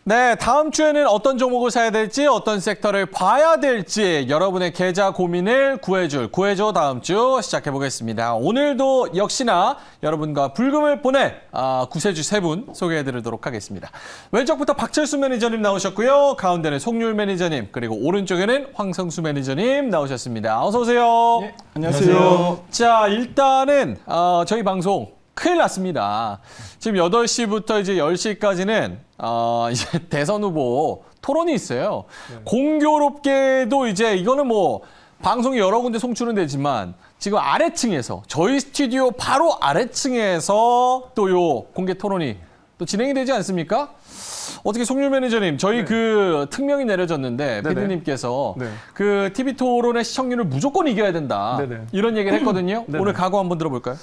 네, 다음 주에는 어떤 종목을 사야 될지, 어떤 섹터를 봐야 될지 여러분의 계좌 고민을 구해줘 다음 주 시작해 보겠습니다. 오늘도 역시나 여러분과 불금을 보낼 구세주 세 분 소개해 드리도록 하겠습니다. 왼쪽부터 박철수 매니저님 나오셨고요. 가운데는 송률 매니저님, 그리고 오른쪽에는 황성수 매니저님 나오셨습니다. 어서 오세요. 네, 안녕하세요. 자, 일단은 저희 방송 큰일 났습니다. 지금 8시부터 이제 10시까지는 이제 대선 후보 토론이 있어요. 네. 공교롭게도 이제 이거는 뭐 방송이 여러 군데 송출은 되지만 지금 아래층에서 저희 스튜디오 바로 아래층에서 또 요 공개 토론이 또 진행이 되지 않습니까? 어떻게 송률 매니저님, 저희 네. 그 특명이 내려졌는데 PD님께서 네. 그 TV 토론의 시청률을 무조건 이겨야 된다. 네네. 이런 얘기를 했거든요. 네네. 오늘 각오 한번 들어볼까요?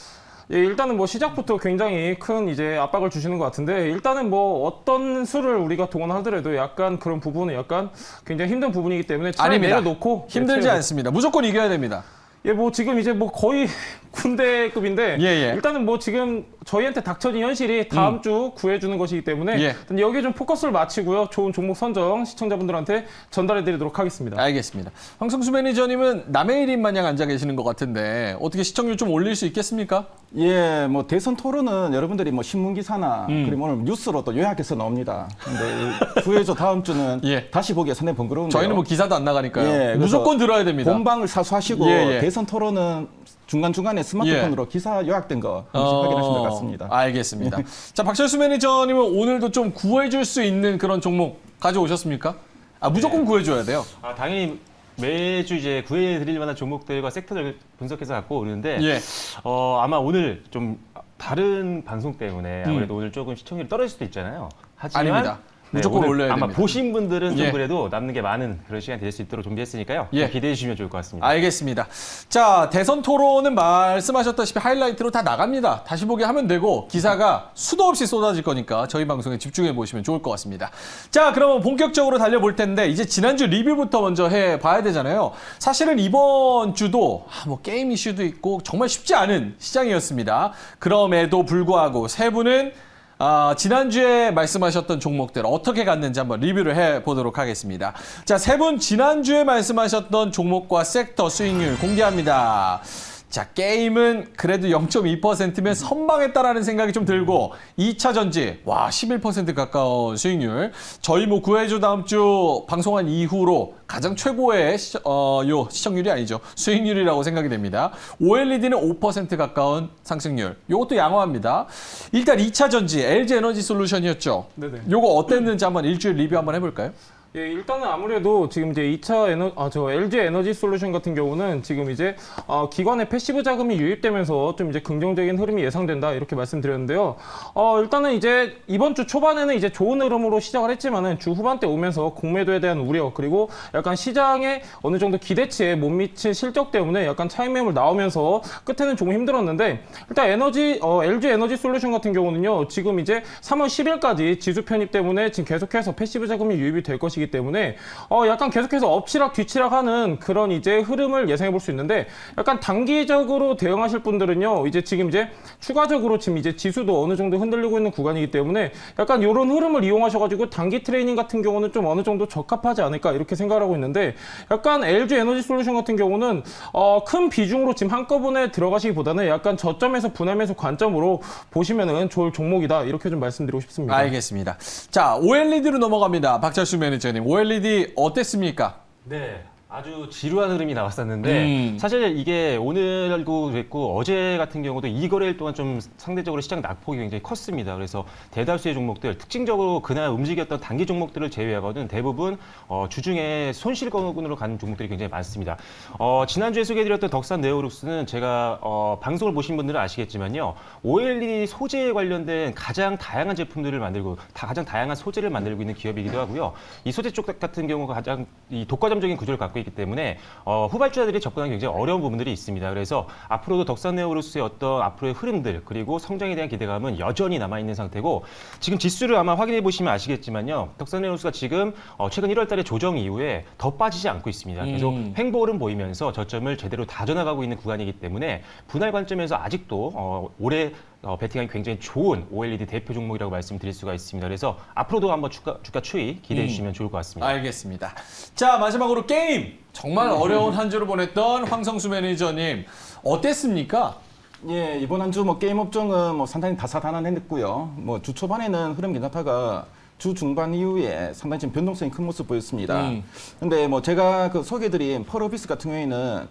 예, 일단은 뭐 시작부터 굉장히 큰 이제 압박을 주시는 것 같은데, 일단은 뭐 어떤 수를 우리가 동원하더라도 약간 그런 부분은 약간 굉장히 힘든 부분이기 때문에 차라리 아닙니다. 내려놓고 힘들지 않습니다. 무조건 이겨야 됩니다. 예, 뭐 지금 이제 뭐 거의 군대급인데 예. 일단은 뭐 지금 저희한테 닥쳐진 현실이 다음 주 구해주는 것이기 때문에 일단 여기에 좀 포커스를 맞추고요. 좋은 종목 선정 시청자분들한테 전달해드리도록 하겠습니다. 알겠습니다. 황성수 매니저님은 남의 일인 마냥 앉아 계시는 것 같은데 어떻게 시청률 좀 올릴 수 있겠습니까? 예, 뭐 대선 토론은 여러분들이 뭐 신문 기사나 그리고 오늘 뉴스로 또 요약해서 나옵니다. 근데 구해줘 다음 주는 다시 보기에 상당히 번거로운데요. 저희는 뭐 기사도 안 나가니까요. 예, 무조건 들어야 됩니다. 본방을 사수하시고 대선 토론은 중간중간에 스마트폰으로 기사 요약된 거 확인하시면 될 것 같습니다. 알겠습니다. 자, 박철수 매니저님은 오늘도 좀 구해줄 수 있는 그런 종목 가져오셨습니까? 무조건 구해줘야 돼요. 당연히 매주 이제 구해드릴 만한 종목들과 섹터를 분석해서 갖고 오는데 아마 오늘 좀 다른 방송 때문에 아무래도 오늘 조금 시청률이 떨어질 수도 있잖아요. 하지만 아닙니다. 무조건 올려야 아마 됩니다. 보신 분들은 좀 그래도 남는 게 많은 그런 시간이 될 수 있도록 준비했으니까요. 기대해 주시면 좋을 것 같습니다. 알겠습니다. 자, 대선 토론은 말씀하셨다시피 하이라이트로 다 나갑니다. 다시 보기 하면 되고 기사가 수도 없이 쏟아질 거니까 저희 방송에 집중해 보시면 좋을 것 같습니다. 자, 그러면 본격적으로 달려볼 텐데 이제 지난주 리뷰부터 먼저 해봐야 되잖아요. 사실은 이번 주도 뭐 게임 이슈도 있고 정말 쉽지 않은 시장이었습니다. 그럼에도 불구하고 세 분은 지난주에 말씀하셨던 종목들 어떻게 갔는지 한번 리뷰를 해보도록 하겠습니다. 자, 세 분 지난주에 말씀하셨던 종목과 섹터 수익률 공개합니다. 자, 게임은 그래도 0.2%면 선방했다라는 생각이 좀 들고 2차 전지, 11% 가까운 수익률. 저희 뭐 구해줘 다음 주 방송한 이후로 가장 최고의 시청률이 아니죠. 수익률이라고 생각이 됩니다. OLED는 5% 가까운 상승률. 요것도 양호합니다. 일단 2차 전지, LG 에너지 솔루션이었죠. 네네. 요거 어땠는지 한번 일주일 리뷰 한번 해볼까요? 예, 일단은 아무래도 지금 이제 2차 LG 에너지 솔루션 같은 경우는 지금 이제 기관의 패시브 자금이 유입되면서 좀 이제 긍정적인 흐름이 예상된다 이렇게 말씀드렸는데요. 일단은 이제 이번 주 초반에는 이제 좋은 흐름으로 시작을 했지만은 주 후반때 오면서 공매도에 대한 우려 그리고 약간 시장에 어느 정도 기대치에 못 미친 실적 때문에 약간 차익 매물 나오면서 끝에는 조금 힘들었는데 일단 LG 에너지 솔루션 같은 경우는요. 지금 이제 3월 10일까지 지수 편입 때문에 지금 계속해서 패시브 자금이 유입이 될 것이기 때문에 약간 계속해서 엎치락 뒤치락하는 그런 이제 흐름을 예상해 볼 수 있는데 약간 단기적으로 대응하실 분들은요 이제 지금 이제 추가적으로 지금 이제 지수도 어느 정도 흔들리고 있는 구간이기 때문에 약간 이런 흐름을 이용하셔가지고 단기 트레이닝 같은 경우는 좀 어느 정도 적합하지 않을까 이렇게 생각하고 있는데 약간 LG 에너지 솔루션 같은 경우는 큰 비중으로 지금 한꺼번에 들어가시기보다는 약간 저점에서 분할매수 관점으로 보시면은 좋을 종목이다 이렇게 좀 말씀드리고 싶습니다. 알겠습니다. 자, OLED로 넘어갑니다. 박철수 매니저님. OLED 어땠습니까? 네. 아주 지루한 흐름이 나왔었는데 사실 이게 오늘도 됐고 어제 같은 경우도 이 거래일 동안 좀 상대적으로 시장 낙폭이 굉장히 컸습니다. 그래서 대다수의 종목들 특징적으로 그날 움직였던 단기 종목들을 제외하고는 대부분 주중에 손실권으로 가는 종목들이 굉장히 많습니다. 지난주에 소개해드렸던 덕산 네오룩스는 제가 방송을 보신 분들은 아시겠지만요. OLED 소재에 관련된 가장 다양한 제품들을 만들고 가장 다양한 소재를 만들고 있는 기업이기도 하고요. 이 소재 쪽 같은 경우가 가장 이 독과점적인 구조를 갖고 있기 때문에 후발주자들이 접근하기 굉장히 어려운 부분들이 있습니다. 그래서 앞으로도 덕산네오루스의 어떤 앞으로의 흐름들 그리고 성장에 대한 기대감은 여전히 남아있는 상태고 지금 지수를 아마 확인해 보시면 아시겠지만요. 덕산네오루스가 지금 최근 1월 달에 조정 이후에 더 빠지지 않고 있습니다. 계속 횡보를 보이면서 저점을 제대로 다져나가고 있는 구간이기 때문에 분할 관점에서 아직도 올해 베팅하기 굉장히 좋은 OLED 대표 종목이라고 말씀드릴 수가 있습니다. 그래서 앞으로도 한번 주가 추이 기대해 주시면 좋을 것 같습니다. 알겠습니다. 자, 마지막으로 게임. 정말 어려운 한 주를 보냈던 황성수 매니저님 어땠습니까? 예, 이번 한 주 뭐 게임 업종은 뭐 상당히 다사다난했고요. 뭐 주 초반에는 흐름 괜찮다가 주 중반 이후에 상당히 좀 변동성이 큰 모습 보였습니다. 근데 뭐 제가 그 소개해드린 펄어비스 같은 경우에는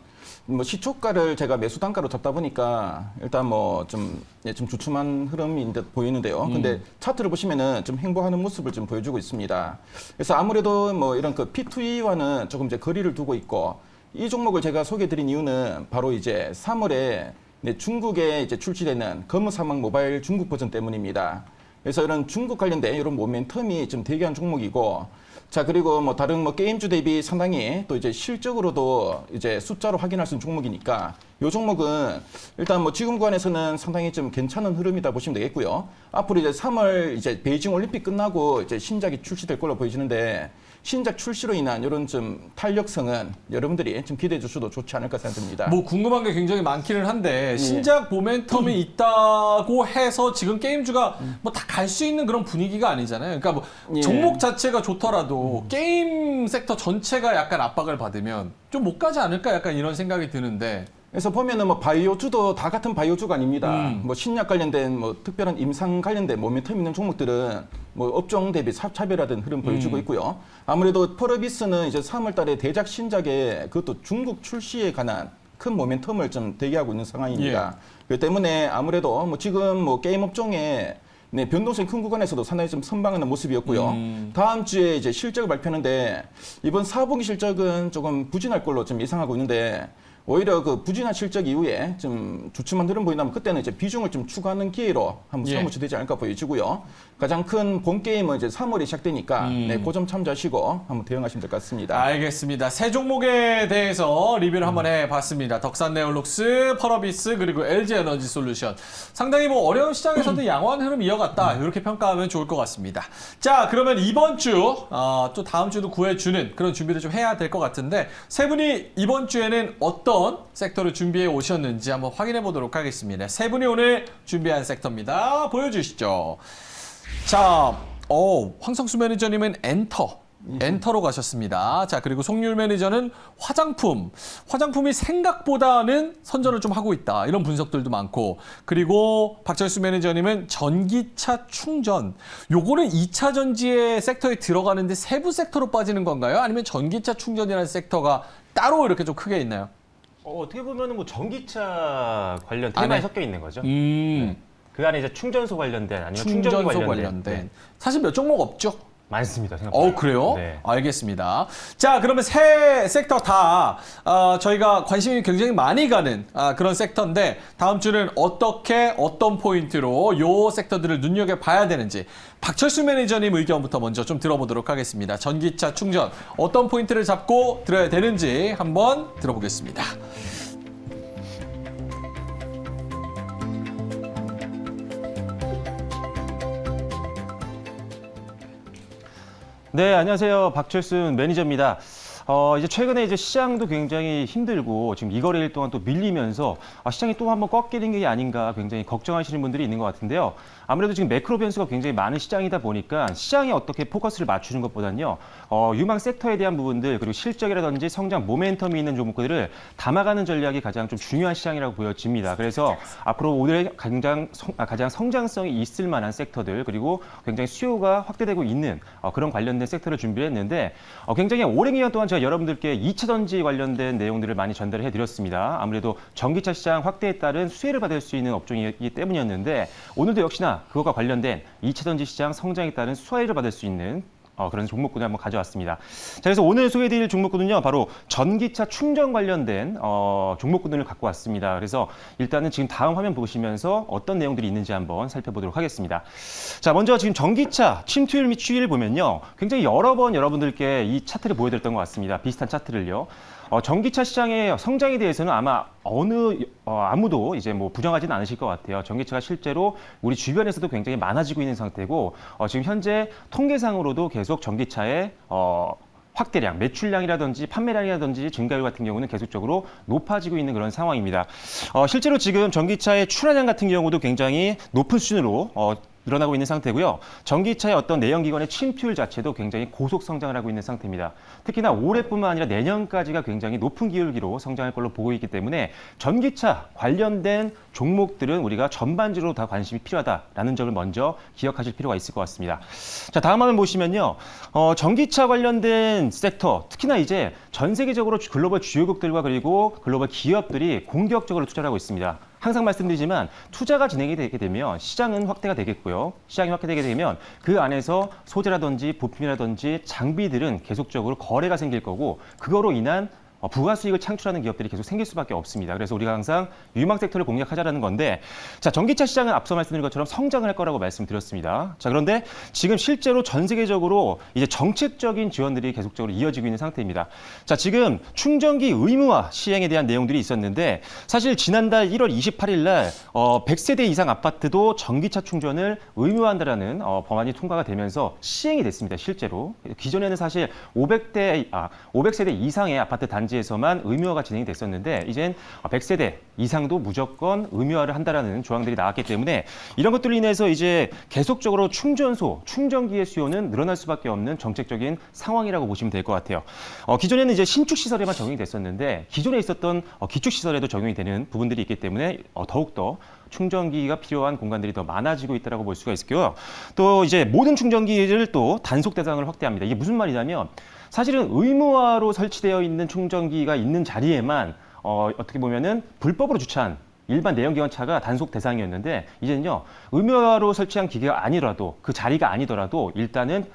뭐 시초가를 제가 매수 단가로 잡다 보니까 일단 뭐 좀 주춤한 흐름이 이제 보이는데요. 근데 차트를 보시면은 좀 행보하는 모습을 좀 보여주고 있습니다. 그래서 아무래도 뭐 이런 그 P2E와는 조금 이제 거리를 두고 있고 이 종목을 제가 소개해드린 이유는 바로 이제 3월에 중국에 이제 출시되는 검은 사막 모바일 중국 버전 때문입니다. 그래서 이런 중국 관련된 이런 모멘텀이 좀 대기한 종목이고, 자, 그리고 뭐 다른 뭐 게임주 대비 상당히 또 이제 실적으로도 이제 숫자로 확인할 수 있는 종목이니까 이 종목은 일단 뭐 지금 구간에서는 상당히 좀 괜찮은 흐름이다 보시면 되겠고요. 앞으로 이제 3월 이제 베이징 올림픽 끝나고 이제 신작이 출시될 걸로 보여지는데 신작 출시로 인한 이런 좀 탄력성은 여러분들이 좀 기대해 주셔도 좋지 않을까 생각됩니다. 뭐 궁금한 게 굉장히 많기는 한데 신작 모멘텀이 있다고 해서 지금 게임주가 뭐 다 갈 수 있는 그런 분위기가 아니잖아요. 그러니까 뭐 종목 자체가 좋더라도 게임 섹터 전체가 약간 압박을 받으면 좀 못 가지 않을까 약간 이런 생각이 드는데. 그래서 보면은 뭐 바이오주도 다 같은 바이오주가 아닙니다. 뭐 신약 관련된 뭐 특별한 임상 관련된 모멘텀 있는 종목들은 뭐 업종 대비 차별화된 흐름 보여주고 있고요. 아무래도 펄어비스는 이제 3월 달에 대작 신작에 그것도 중국 출시에 관한 큰 모멘텀을 좀 대기하고 있는 상황입니다. 그렇기 때문에 아무래도 뭐 지금 뭐 게임 업종에 변동성이 큰 구간에서도 상당히 좀 선방하는 모습이었고요. 다음 주에 이제 실적을 발표하는데 이번 4분기 실적은 조금 부진할 걸로 좀 예상하고 있는데 오히려 그 부진한 실적 이후에 좀 주춤한 흐름 보인다면 그때는 이제 비중을 좀 추가하는 기회로 한번 삼으셔도 되지 않을까 보여지고요. 가장 큰 본 게임은 이제 3월에 시작되니까 그 점 참조하시고 한번 대응하시면 될 것 같습니다. 알겠습니다. 세 종목에 대해서 리뷰를 한번 해봤습니다. 덕산네올록스, 펄어비스 그리고 LG에너지솔루션. 상당히 뭐 어려운 시장에서도 양호한 흐름 이어갔다 이렇게 평가하면 좋을 것 같습니다. 자, 그러면 이번 주 또 다음 주도 구해주는 그런 준비를 좀 해야 될 것 같은데 세 분이 이번 주에는 어떤 섹터를 준비해 오셨는지 한번 확인해 보도록 하겠습니다. 세 분이 오늘 준비한 섹터입니다. 보여주시죠. 자, 황성수 매니저님은 엔터로 가셨습니다. 자, 그리고 송률 매니저는 화장품이 생각보다는 선전을 좀 하고 있다. 이런 분석들도 많고, 그리고 박철수 매니저님은 전기차 충전. 요거는 2차 전지의 섹터에 들어가는데 세부 섹터로 빠지는 건가요? 아니면 전기차 충전이라는 섹터가 따로 이렇게 좀 크게 있나요? 어떻게 보면은 뭐 전기차 관련 테마에 섞여 있는 거죠. 그 안에 이제 충전소 관련된 아니면 충전소 관련된. 사실 몇 종목 없죠? 많습니다. 생각보다. 그래요? 네. 알겠습니다. 자, 그러면 세 섹터 다 저희가 관심이 굉장히 많이 가는 그런 섹터인데 다음 주는 어떤 포인트로 요 섹터들을 눈여겨봐야 되는지 박철수 매니저님 의견부터 먼저 좀 들어보도록 하겠습니다. 전기차 충전 어떤 포인트를 잡고 들어야 되는지 한번 들어보겠습니다. 네, 안녕하세요. 박철순 매니저입니다. 이제 최근에 이제 시장도 굉장히 힘들고 지금 이 거래일 동안 또 밀리면서 시장이 또 한번 꺾이는 게 아닌가 굉장히 걱정하시는 분들이 있는 것 같은데요. 아무래도 지금 매크로 변수가 굉장히 많은 시장이다 보니까 시장에 어떻게 포커스를 맞추는 것보다는요. 유망 섹터에 대한 부분들 그리고 실적이라든지 성장 모멘텀이 있는 종목들을 담아가는 전략이 가장 좀 중요한 시장이라고 보여집니다. 그래서 앞으로 오늘 가장 성장성이 있을 만한 섹터들 그리고 굉장히 수요가 확대되고 있는 그런 관련된 섹터를 준비를 했는데 굉장히 오랜 기간 동안 제가 여러분들께 2차 전지 관련된 내용들을 많이 전달을 해드렸습니다. 아무래도 전기차 시장 확대에 따른 수혜를 받을 수 있는 업종이기 때문이었는데 오늘도 역시나 그것과 관련된 2차 전지 시장 성장에 따른 수혜를 받을 수 있는 그런 종목군을 한번 가져왔습니다. 자, 그래서 오늘 소개해드릴 종목군은요, 바로 전기차 충전 관련된 종목군을 갖고 왔습니다. 그래서 일단은 지금 다음 화면 보시면서 어떤 내용들이 있는지 한번 살펴보도록 하겠습니다. 자, 먼저 지금 전기차 침투율 및 추이를 보면요, 굉장히 여러 번 여러분들께 이 차트를 보여드렸던 것 같습니다. 비슷한 차트를요. 전기차 시장의 성장에 대해서는 아마 아무도 이제 뭐 부정하지는 않으실 것 같아요. 전기차가 실제로 우리 주변에서도 굉장히 많아지고 있는 상태고 지금 현재 통계상으로도 계속 전기차의 확대량, 매출량이라든지 판매량이라든지 증가율 같은 경우는 계속적으로 높아지고 있는 그런 상황입니다. 실제로 지금 전기차의 출하량 같은 경우도 굉장히 높은 수준으로 늘어나고 있는 상태고요. 전기차의 어떤 내연기관의 침투율 자체도 굉장히 고속 성장을 하고 있는 상태입니다. 특히나 올해뿐만 아니라 내년까지가 굉장히 높은 기울기로 성장할 걸로 보고 있기 때문에 전기차 관련된 종목들은 우리가 전반적으로 다 관심이 필요하다라는 점을 먼저 기억하실 필요가 있을 것 같습니다. 자, 다음 화면 보시면요. 전기차 관련된 섹터, 특히나 이제 전 세계적으로 글로벌 주요국들과 그리고 글로벌 기업들이 공격적으로 투자를 하고 있습니다. 항상 말씀드리지만 투자가 진행이 되게 되면 시장은 확대가 되겠고요. 시장이 확대되게 되면 그 안에서 소재라든지 부품이라든지 장비들은 계속적으로 거래가 생길 거고 그거로 인한 부가 수익을 창출하는 기업들이 계속 생길 수밖에 없습니다. 그래서 우리가 항상 유망 섹터를 공략하자라는 건데, 자, 전기차 시장은 앞서 말씀드린 것처럼 성장을 할 거라고 말씀드렸습니다. 자, 그런데 지금 실제로 전 세계적으로 이제 정책적인 지원들이 계속적으로 이어지고 있는 상태입니다. 자, 지금 충전기 의무화 시행에 대한 내용들이 있었는데, 사실 지난달 1월 28일 날 100세대 이상 아파트도 전기차 충전을 의무화한다라는 법안이 통과가 되면서 시행이 됐습니다. 실제로. 기존에는 사실 500세대 이상의 아파트 단지에서만 의무화가 진행이 됐었는데 이젠 100세대 이상도 무조건 의무화를 한다라는 조항들이 나왔기 때문에 이런 것들로 인해서 이제 계속적으로 충전소, 충전기의 수요는 늘어날 수밖에 없는 정책적인 상황이라고 보시면 될 것 같아요. 기존에는 이제 신축 시설에만 적용이 됐었는데 기존에 있었던 기축 시설에도 적용이 되는 부분들이 있기 때문에 더욱더 충전기가 필요한 공간들이 더 많아지고 있다고 볼 수가 있고요. 또 이제 모든 충전기를 또 단속 대상을 확대합니다. 이게 무슨 말이냐면 사실은 의무화로 설치되어 있는 충전기가 있는 자리에만 어떻게 보면은 불법으로 주차한 일반 내연기관차가 단속 대상이었는데 이제는요 의무화로 설치한 기계가 아니더라도 그 자리가 아니더라도 일단은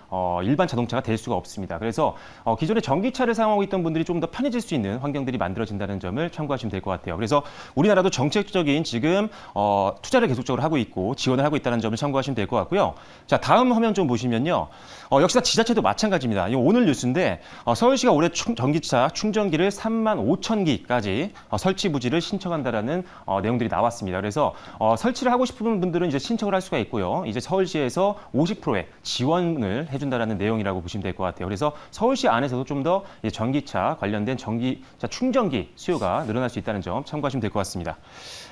일반 자동차가 될 수가 없습니다. 그래서 기존에 전기차를 사용하고 있던 분들이 좀 더 편해질 수 있는 환경들이 만들어진다는 점을 참고하시면 될 것 같아요. 그래서 우리나라도 정책적인 지금 투자를 계속적으로 하고 있고 지원을 하고 있다는 점을 참고하시면 될 것 같고요. 자, 다음 화면 좀 보시면요. 역시나 지자체도 마찬가지입니다. 이거 오늘 뉴스인데 서울시가 올해 전기차 충전기를 35,000기까지 설치 부지를 신청한다라는 내용들이 나왔습니다. 그래서 설치를 하고 싶은 분들은 이제 신청을 할 수가 있고요. 이제 서울시에서 50%의 지원을 해준다라는 내용이라고 보시면 될 것 같아요. 그래서 서울시 안에서도 좀 더 전기차 관련된 전기차 충전기 수요가 늘어날 수 있다는 점 참고하시면 될 것 같습니다.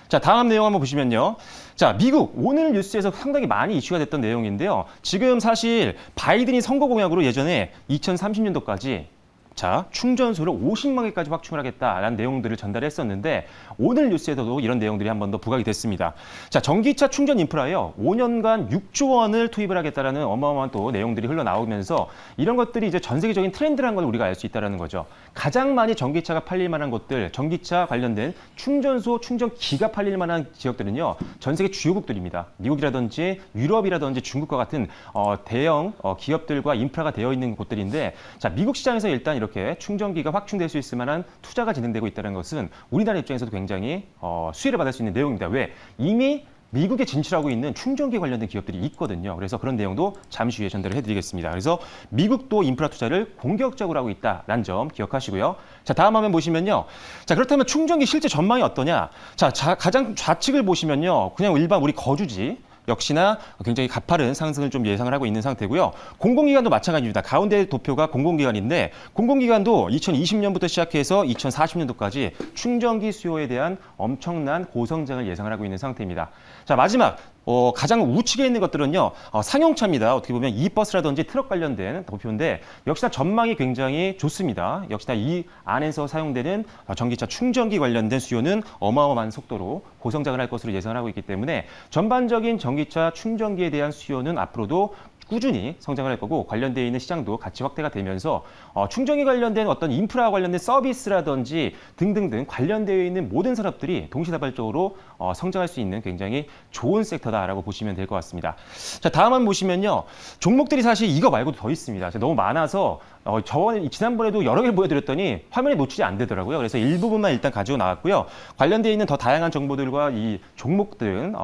자, 다음 내용 한번 보시면요. 자, 미국 오늘 뉴스에서 상당히 많이 이슈가 됐던 내용인데요. 지금 사실 바이든이 선거 공약으로 예전에 2030년도까지 자, 충전소를 50만 개까지 확충을 하겠다라는 내용들을 전달했었는데 오늘 뉴스에서도 이런 내용들이 한 번 더 부각이 됐습니다. 자, 전기차 충전 인프라요. 5년간 6조 원을 투입을 하겠다라는 어마어마한 또 내용들이 흘러나오면서 이런 것들이 이제 전 세계적인 트렌드라는 걸 우리가 알 수 있다는 거죠. 가장 많이 전기차가 팔릴 만한 곳들, 전기차 관련된 충전소, 충전기가 팔릴 만한 지역들은요. 전 세계 주요국들입니다. 미국이라든지 유럽이라든지 중국과 같은 대형 기업들과 인프라가 되어 있는 곳들인데 자, 미국 시장에서 일단 이렇게 충전기가 확충될 수 있을 만한 투자가 진행되고 있다는 것은 우리나라 입장에서도 굉장히 수혜를 받을 수 있는 내용입니다. 왜? 이미 미국에 진출하고 있는 충전기 관련된 기업들이 있거든요. 그래서 그런 내용도 잠시 후에 전달을 해드리겠습니다. 그래서 미국도 인프라 투자를 공격적으로 하고 있다는 점 기억하시고요. 자, 다음 화면 보시면요. 자, 그렇다면 충전기 실제 전망이 어떠냐? 자, 가장 좌측을 보시면요. 그냥 일반 우리 거주지. 역시나 굉장히 가파른 상승을 좀 예상을 하고 있는 상태고요. 공공기관도 마찬가지입니다. 가운데 도표가 공공기관인데 공공기관도 2020년부터 시작해서 2040년도까지 충전기 수요에 대한 엄청난 고성장을 예상을 하고 있는 상태입니다. 자, 마지막 가장 우측에 있는 것들은요. 상용차입니다. 어떻게 보면 이버스라든지 트럭 관련된 도표인데 역시나 전망이 굉장히 좋습니다. 역시나 이 안에서 사용되는 전기차 충전기 관련된 수요는 어마어마한 속도로 고성장을 할 것으로 예상을 하고 있기 때문에 전반적인 전기차 충전기에 대한 수요는 앞으로도 꾸준히 성장을 할 거고 관련되어 있는 시장도 같이 확대가 되면서 충전기 관련된 어떤 인프라 관련된 서비스라든지 등등등 관련되어 있는 모든 산업들이 동시다발적으로 성장할 수 있는 굉장히 좋은 섹터다라고 보시면 될 것 같습니다. 자, 다음 한번 보시면요. 종목들이 사실 이거 말고도 더 있습니다. 너무 많아서 지난번에도 여러 개를 보여드렸더니 화면에 노출이 안 되더라고요. 그래서 일부분만 일단 가지고 나왔고요. 관련되어 있는 더 다양한 정보들과 이 종목들은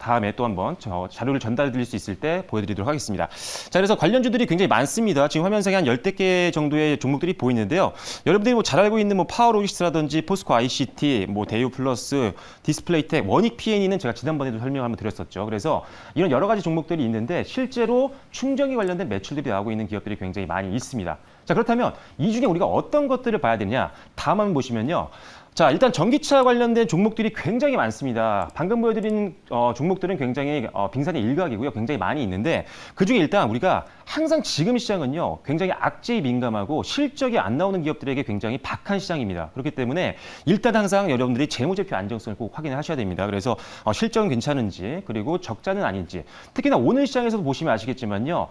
다음에 또 한번 자료를 전달드릴 수 있을 때 보여드리도록 하겠습니다. 자, 그래서 관련주들이 굉장히 많습니다. 지금 화면상에 한 10개 정도의 종목들이 보이는데요. 여러분들이 뭐 잘 알고 있는 뭐 파워로직스라든지 포스코 ICT, 뭐 대유 플러스, 디스플레이텍, 원익 PNE는 제가 지난번에도 설명을 한번 드렸었죠. 그래서 이런 여러 가지 종목들이 있는데 실제로 충전기 관련된 매출들이 나오고 있는 기업들이 굉장히 많이 있습니다. 자, 그렇다면 이 중에 우리가 어떤 것들을 봐야 되느냐? 다음 화면 보시면요. 자, 일단 전기차 관련된 종목들이 굉장히 많습니다. 방금 보여드린 종목들은 굉장히 빙산의 일각이고요. 굉장히 많이 있는데 그중에 일단 우리가 항상 지금 시장은요. 굉장히 악재에 민감하고 실적이 안 나오는 기업들에게 굉장히 박한 시장입니다. 그렇기 때문에 일단 항상 여러분들이 재무제표 안정성을 꼭 확인을 하셔야 됩니다. 그래서 실적은 괜찮은지 그리고 적자는 아닌지 특히나 오늘 시장에서도 보시면 아시겠지만요.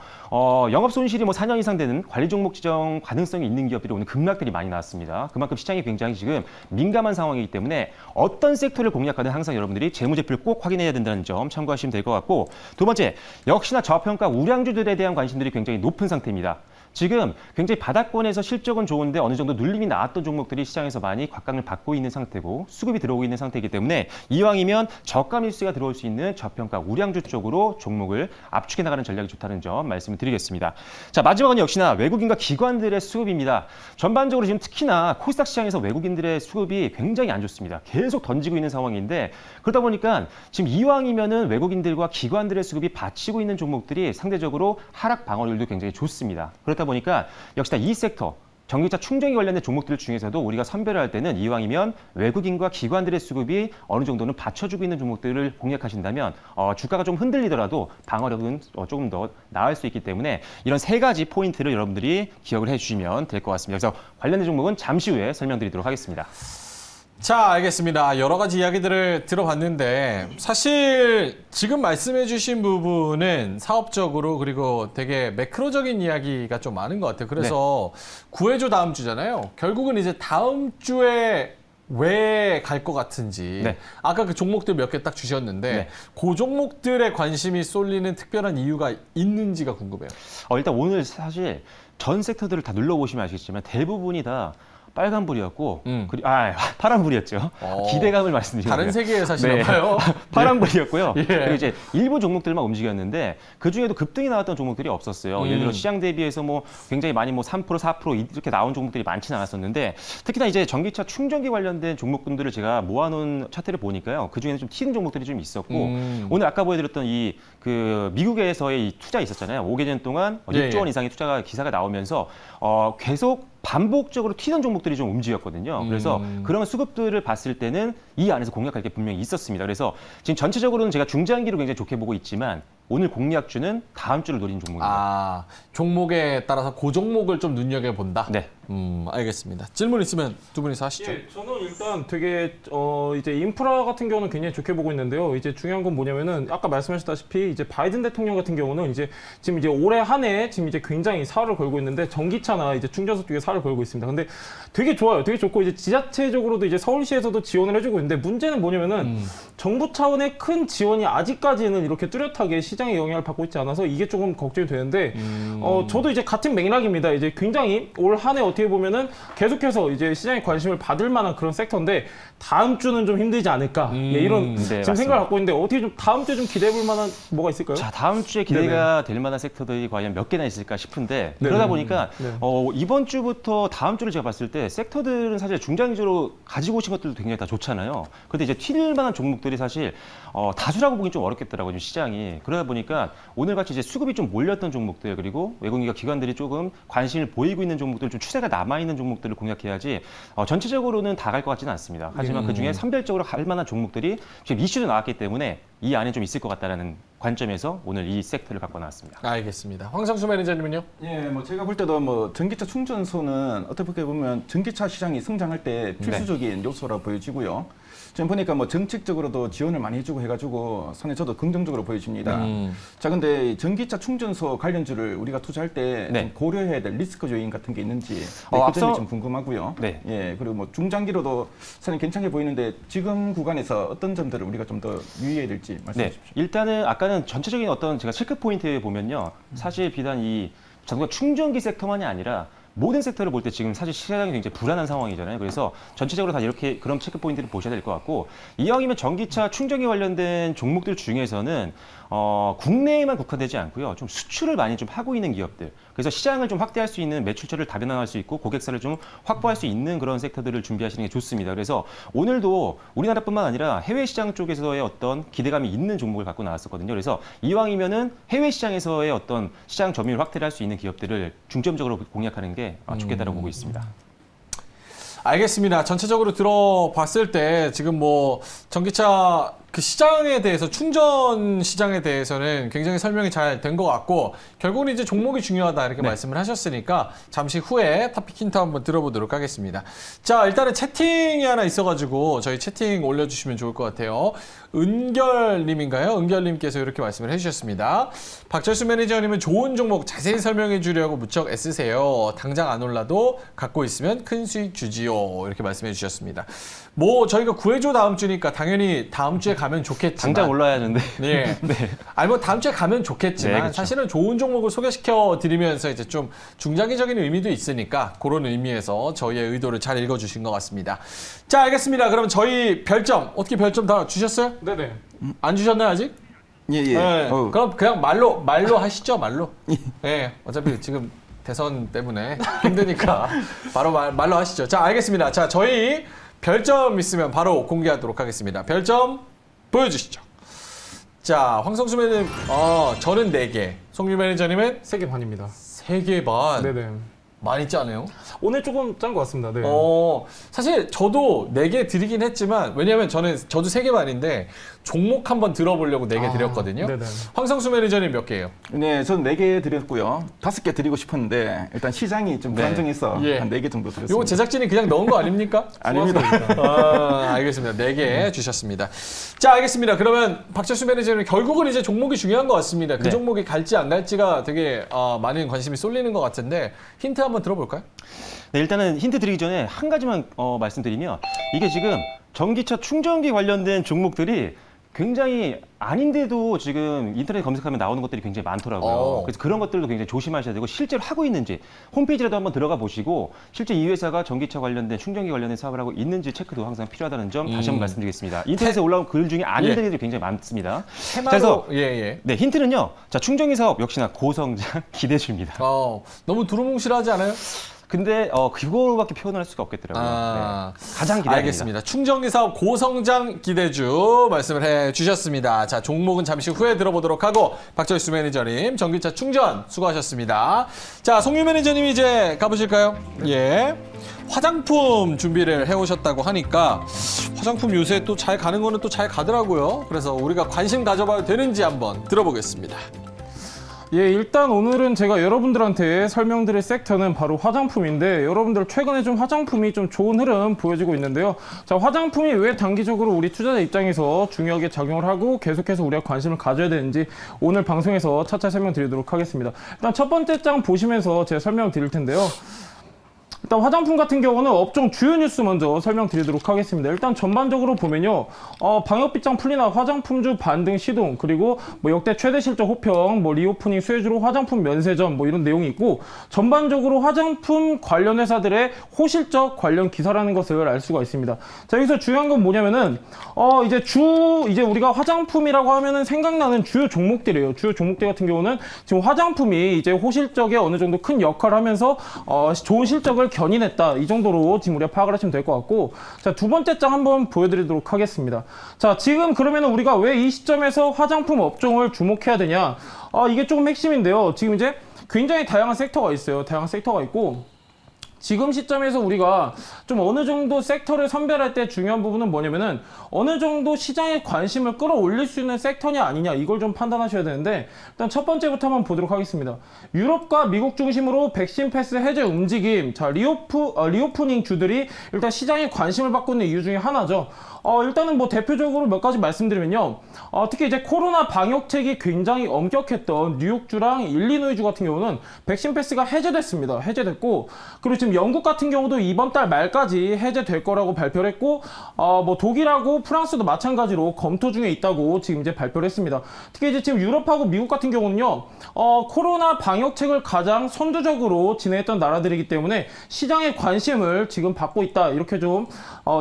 영업 손실이 뭐 4년 이상 되는 관리 종목 지정 가능성이 있는 기업들이 오늘 급락들이 많이 나왔습니다. 그만큼 시장이 굉장히 지금 민감한 상황이기 때문에 어떤 섹터를 공략하든 항상 여러분들이 재무제표를 꼭 확인해야 된다는 점 참고하시면 될 것 같고 두 번째, 역시나 저평가 우량주들에 대한 관심들이 굉장히 높은 상태입니다. 지금 굉장히 바닥권에서 실적은 좋은데 어느 정도 눌림이 나왔던 종목들이 시장에서 많이 곽강을 받고 있는 상태고 수급이 들어오고 있는 상태이기 때문에 이왕이면 저가 밀수가 들어올 수 있는 저평가 우량주 쪽으로 종목을 압축해 나가는 전략이 좋다는 점 말씀을 드리겠습니다. 자, 마지막은 역시나 외국인과 기관들의 수급입니다. 전반적으로 지금 특히나 코스닥 시장에서 외국인들의 수급이 굉장히 안 좋습니다. 계속 던지고 있는 상황인데 그러다 보니까 지금 이왕이면은 외국인들과 기관들의 수급이 받치고 있는 종목들이 상대적으로 하락 방어율도 굉장히 좋습니다. 그렇다 보니까 역시나 이 섹터 전기차 충전기 관련된 종목들 중에서도 우리가 선별을 할 때는 이왕이면 외국인과 기관들의 수급이 어느 정도는 받쳐주고 있는 종목들을 공략하신다면 주가가 좀 흔들리더라도 방어력은 조금 더 나을 수 있기 때문에 이런 세 가지 포인트를 여러분들이 기억을 해주시면 될 것 같습니다. 그래서 관련된 종목은 잠시 후에 설명드리도록 하겠습니다. 자, 알겠습니다. 여러 가지 이야기들을 들어봤는데 사실 지금 말씀해 주신 부분은 사업적으로 그리고 되게 매크로적인 이야기가 좀 많은 것 같아요. 그래서 구해줘 다음 주잖아요. 결국은 이제 다음 주에 왜 갈 것 같은지 네. 아까 그 종목들 몇 개 딱 주셨는데 네. 그 종목들에 관심이 쏠리는 특별한 이유가 있는지가 궁금해요. 일단 오늘 사실 전 섹터들을 다 눌러보시면 아시겠지만 대부분이 다 빨간불이었고 파란불이었죠. 기대감을 말씀드리는 다른 거예요. 세계에 사시나 봐요. 파란불이었고요. 예. 그리고 이제 일부 종목들만 움직였는데 그중에도 급등이 나왔던 종목들이 없었어요. 예를 들어 시장 대비해서 뭐 굉장히 많이 뭐 3%, 4% 이렇게 나온 종목들이 많지는 않았었는데 특히나 이제 전기차 충전기 관련된 종목군들을 제가 모아놓은 차트를 보니까요. 그중에는 좀 튀는 종목들이 좀 있었고 오늘 아까 보여드렸던 이 그 미국에서의 이 투자 있었잖아요. 5개년 동안 6조 원 이상의 투자가 기사가 나오면서 계속 반복적으로 튀는 종목들이 좀 움직였거든요. 그래서 그런 수급들을 봤을 때는 이 안에서 공략할 게 분명히 있었습니다. 그래서 지금 전체적으로는 제가 중장기로 굉장히 좋게 보고 있지만 오늘 공략주는 다음 주를 노린 종목입니다. 종목에 따라서 그 종목을 좀 눈여겨본다? 네. 알겠습니다. 질문 있으면 두 분이서 하시죠. 예, 저는 일단 되게 이제 인프라 같은 경우는 굉장히 좋게 보고 있는데요. 이제 중요한 건 뭐냐면은 아까 말씀하셨다시피 이제 바이든 대통령 같은 경우는 이제 지금 이제 올해 한 해 지금 이제 굉장히 사활을 걸고 있는데 전기차나 이제 충전소 쪽에 사활을 걸고 있습니다. 근데 되게 좋아요. 되게 좋고 이제 지자체적으로도 이제 서울시에서도 지원을 해주고 있는데 문제는 뭐냐면은 정부 차원의 큰 지원이 아직까지는 이렇게 뚜렷하게 시장의 영향을 받고 있지 않아서 이게 조금 걱정이 되는데 저도 이제 같은 맥락입니다. 이제 굉장히 올 한 해 어떻게 보면은 계속해서 이제 시장의 관심을 받을 만한 그런 섹터인데 다음 주는 좀 힘들지 않을까 이런 지금 맞습니다. 생각을 갖고 있는데 어떻게 좀 다음 주에 좀 기대해볼 만한 뭐가 있을까요? 자, 다음 주에 기대가 될 만한 섹터들이 과연 몇 개나 있을까 싶은데 그러다 보니까 이번 주부터 다음 주를 제가 봤을 때 섹터들은 사실 중장기적으로 가지고 오신 것들도 굉장히 다 좋잖아요. 근데 이제 튈 만한 종목들이 사실 다수라고 보긴 좀 어렵겠더라고요, 시장이. 그러다 보니까 오늘같이 이제 수급이 좀 몰렸던 종목들 그리고 외국인과 기관들이 조금 관심을 보이고 있는 종목들 좀 추세가 남아있는 종목들을 공략해야지 전체적으로는 다 갈 것 같지는 않습니다. 하지만 그중에 선별적으로 갈 만한 종목들이 지금 이슈도 나왔기 때문에 이 안에 좀 있을 것 같다는 관점에서 오늘 이 섹터를 갖고 나왔습니다. 알겠습니다. 황상수 매니저님은요? 예, 뭐 제가 볼 때도 뭐 전기차 충전소는 어떻게 보면 전기차 시장이 성장할 때 필수적인 요소라 보여지고요. 지금 보니까 뭐 정책적으로도 지원을 많이 해주고 해가지고 상당히 저도 긍정적으로 보여집니다. 자, 근데 전기차 충전소 관련주를 우리가 투자할 때 좀 고려해야 될 리스크 요인 같은 게 있는지 그 점이 좀 궁금하고요. 네. 예, 그리고 뭐 중장기로도 상당히 괜찮게 보이는데 지금 구간에서 어떤 점들을 우리가 좀 더 유의해야 될지 말씀해 주십시오. 일단은 아까는 전체적인 어떤 제가 체크 포인트에 보면요. 사실 비단 이 자동차 충전기 섹터만이 아니라 모든 섹터를 볼 때 지금 사실 시장이 굉장히 불안한 상황이잖아요. 그래서 전체적으로 다 이렇게 그런 체크 포인트를 보셔야 될 것 같고, 이왕이면 전기차 충전기 관련된 종목들 중에서는 국내에만 국한되지 않고요. 좀 수출을 많이 좀 하고 있는 기업들. 그래서 시장을 좀 확대할 수 있는 매출처를 다변화할 수 있고 고객사를 좀 확보할 수 있는 그런 섹터들을 준비하시는 게 좋습니다. 그래서 오늘도 우리나라뿐만 아니라 해외 시장 쪽에서의 어떤 기대감이 있는 종목을 갖고 나왔었거든요. 그래서 이왕이면은 해외 시장에서의 어떤 시장 점유율 확대를 할 수 있는 기업들을 중점적으로 공략하는 게 좋겠다고 보고 있습니다. 알겠습니다. 전체적으로 들어봤을 때 지금 뭐 전기차 그 시장에 대해서 충전 시장에 대해서는 굉장히 설명이 잘 된 것 같고 결국은 이제 종목이 중요하다 이렇게 말씀을 하셨으니까 잠시 후에 토픽 힌트 한번 들어보도록 하겠습니다. 자, 일단은 채팅이 하나 있어가지고 저희 채팅 올려주시면 좋을 것 같아요. 은결님인가요? 은결님께서 이렇게 말씀을 해주셨습니다. 박철수 매니저님은 좋은 종목 자세히 설명해 주려고 무척 애쓰세요. 당장 안 올라도 갖고 있으면 큰 수익 주지요. 이렇게 말씀해 주셨습니다. 뭐 저희가 구해줘 다음 주니까 당연히 다음 주에 가면 좋겠지만 당장 올라야 하는데. 예. 네. 아니 뭐 다음 주에 가면 좋겠지만 네, 그렇죠. 사실은 좋은 종목을 소개시켜 드리면서 이제 좀 중장기적인 의미도 있으니까 그런 의미에서 저희의 의도를 잘 읽어주신 것 같습니다. 자, 알겠습니다. 그럼 저희 별점 어떻게 별점 다 주셨어요? 네네. 안 주셨나요 아직? 예. 네. 그럼 그냥 말로 하시죠 말로. 예. 어차피 지금 대선 때문에 힘드니까 바로 말로 하시죠. 자, 알겠습니다. 자, 저희 별점 있으면 바로 공개하도록 하겠습니다. 별점 보여주시죠. 자, 황성수 매니저님, 저는 4개. 송유 매니저님은 3개 반입니다. 3개 반. 네네. 많이 짜네요. 오늘 조금 짠 것 같습니다. 네. 사실 저도 4개 드리긴 했지만, 왜냐면 저도 3개 반인데, 종목 한번 들어보려고 4개 드렸거든요. 네네. 황성수 매니저님 몇 개예요? 네, 저는 4개 드렸고요. 5개 드리고 싶었는데 일단 시장이 좀 불안정해서 예. 한 4개 정도 드렸습니다. 이거 제작진이 그냥 넣은 거 아닙니까? 아닙니다. 알겠습니다. 4개 주셨습니다. 자, 알겠습니다. 그러면 박철수 매니저님 결국은 이제 종목이 중요한 것 같습니다. 그 네. 종목이 갈지 안 갈지가 되게 많은 관심이 쏠리는 것 같은데 힌트 한번 들어볼까요? 네, 일단은 힌트 드리기 전에 한 가지만 말씀드리면 이게 지금 전기차 충전기 관련된 종목들이 굉장히 아닌데도 지금 인터넷 검색하면 나오는 것들이 굉장히 많더라고요. 그래서 그런 것들도 굉장히 조심하셔야 되고 실제로 하고 있는지 홈페이지라도 한번 들어가 보시고 실제 이 회사가 전기차 관련된 충전기 관련된 사업을 하고 있는지 체크도 항상 필요하다는 점 다시 한번 말씀드리겠습니다. 인터넷에 올라온 글 중에 아닌 데들이 굉장히 많습니다. 테마로 그래서 네, 힌트는요. 자, 충전기 사업 역시나 고성장 기대 중입니다. 너무 두루뭉실하지 않아요? 근데 그거밖에 표현할 수가 없겠더라고요. 네. 가장 기대됩니다. 알겠습니다. 충전기 사업 고성장 기대주 말씀을 해주셨습니다. 자, 종목은 잠시 후에 들어보도록 하고 박철수 매니저님 전기차 충전 수고하셨습니다. 자, 송유 매니저님 이제 가보실까요? 예. 화장품 준비를 해오셨다고 하니까 화장품 요새 또 잘 가는 거는 또 잘 가더라고요. 그래서 우리가 관심 가져봐도 되는지 한번 들어보겠습니다. 예, 일단 오늘은 제가 여러분들한테 설명드릴 섹터는 바로 화장품인데 여러분들 최근에 좀 화장품이 좀 좋은 흐름 보여지고 있는데요. 자, 화장품이 왜 단기적으로 우리 투자자 입장에서 중요하게 작용을 하고 계속해서 우리가 관심을 가져야 되는지 오늘 방송에서 차차 설명드리도록 하겠습니다. 일단 첫 번째 장 보시면서 제가 설명을 드릴 텐데요. 일단 화장품 같은 경우는 업종 주요 뉴스 먼저 설명드리도록 하겠습니다. 일단 전반적으로 보면요, 방역빗장 풀리나 화장품주 반등 시동, 그리고 뭐 역대 최대 실적 호평, 뭐 리오프닝 수혜주로 화장품 면세점 뭐 이런 내용이 있고 전반적으로 화장품 관련 회사들의 호실적 관련 기사라는 것을 알 수가 있습니다. 자, 여기서 중요한 건 뭐냐면은 이제 우리가 화장품이라고 하면은 생각나는 주요 종목들이에요. 주요 종목들 같은 경우는 지금 화장품이 이제 호실적에 어느 정도 큰 역할을 하면서 좋은 실적을 견인했다. 이 정도로 지금 우리가 파악을 하시면 될 것 같고, 자, 두 번째 장 한번 보여드리도록 하겠습니다. 자, 지금 그러면 우리가 왜 이 시점에서 화장품 업종을 주목해야 되냐? 이게 조금 핵심인데요. 지금 이제 굉장히 다양한 섹터가 있어요. 다양한 섹터가 있고, 지금 시점에서 우리가 좀 어느 정도 섹터를 선별할 때 중요한 부분은 뭐냐면은 어느 정도 시장의 관심을 끌어올릴 수 있는 섹터냐 아니냐 이걸 좀 판단하셔야 되는데, 일단 첫 번째부터 한번 보도록 하겠습니다. 유럽과 미국 중심으로 백신 패스 해제 움직임, 자, 리오프닝 주들이 일단 시장에 관심을 받고 있는 이유 중에 하나죠. 일단은 뭐 대표적으로 몇 가지 말씀드리면요. 특히 이제 코로나 방역책이 굉장히 엄격했던 뉴욕주랑 일리노이주 같은 경우는 백신 패스가 해제됐습니다. 해제됐고, 그리고 지금 영국 같은 경우도 이번 달 말까지 해제될 거라고 발표를 했고, 뭐 독일하고 프랑스도 마찬가지로 검토 중에 있다고 지금 이제 발표를 했습니다. 특히 이제 지금 유럽하고 미국 같은 경우는요, 코로나 방역책을 가장 선두적으로 진행했던 나라들이기 때문에 시장의 관심을 지금 받고 있다. 이렇게 좀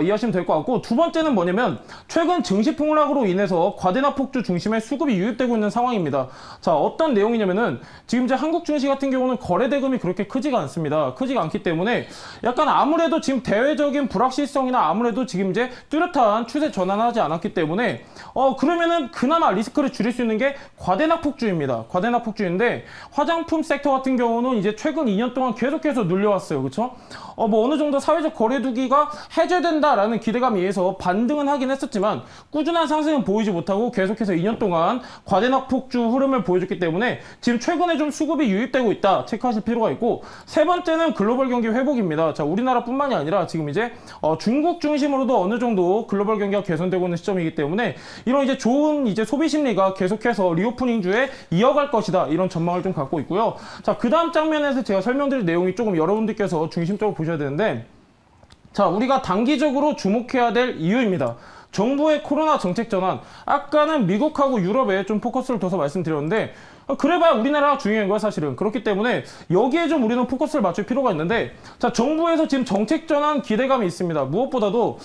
이해하시면 될 것 같고, 두 번째는 뭐냐면 최근 증시 폭락으로 인해서 과대납 폭주 중심의 수급이 유입되고 있는 상황입니다. 자, 어떤 내용이냐면은 지금 이제 한국 증시 같은 경우는 거래 대금이 그렇게 크지가 않습니다. 크지가 않기 때문에 약간 아무래도 지금 대외적인 불확실성이나 아무래도 지금 이제 뚜렷한 추세 전환을 하지 않았기 때문에 그러면은 그나마 리스크를 줄일 수 있는 게 과대납 폭주입니다. 과대납 폭주인데 화장품 섹터 같은 경우는 이제 최근 2년 동안 계속해서 눌려왔어요. 그렇죠? 뭐 어느 정도 사회적 거래두기가 해제된다라는 기대감에 의해서 반등은 하긴 했었지만 꾸준한 상승은 보이지 못하고 계속해서 2년 동안 과대납 폭주 흐름을 보여줬기 때문에 지금 최근에 좀 수급이 유입되고 있다 체크하실 필요가 있고, 세 번째는 글로벌 경기 회복입니다. 자, 우리나라뿐만이 아니라 지금 이제 중국 중심으로도 어느 정도 글로벌 경기가 개선되고 있는 시점이기 때문에 이런 이제 좋은 이제 소비 심리가 계속해서 리오프닝주에 이어갈 것이다, 이런 전망을 좀 갖고 있고요. 자, 그 다음 장면에서 제가 설명드릴 내용이 조금 여러분들께서 중심적으로 보셔야 되는데, 자, 우리가 단기적으로 주목해야 될 이유입니다. 정부의 코로나 정책 전환, 아까는 미국하고 유럽에 좀 포커스를 둬서 말씀드렸는데 그래봐야 우리나라가 중요한 거야 사실은. 그렇기 때문에 여기에 좀 우리는 포커스를 맞출 필요가 있는데, 자, 정부에서 지금 정책 전환 기대감이 있습니다. 무엇보다도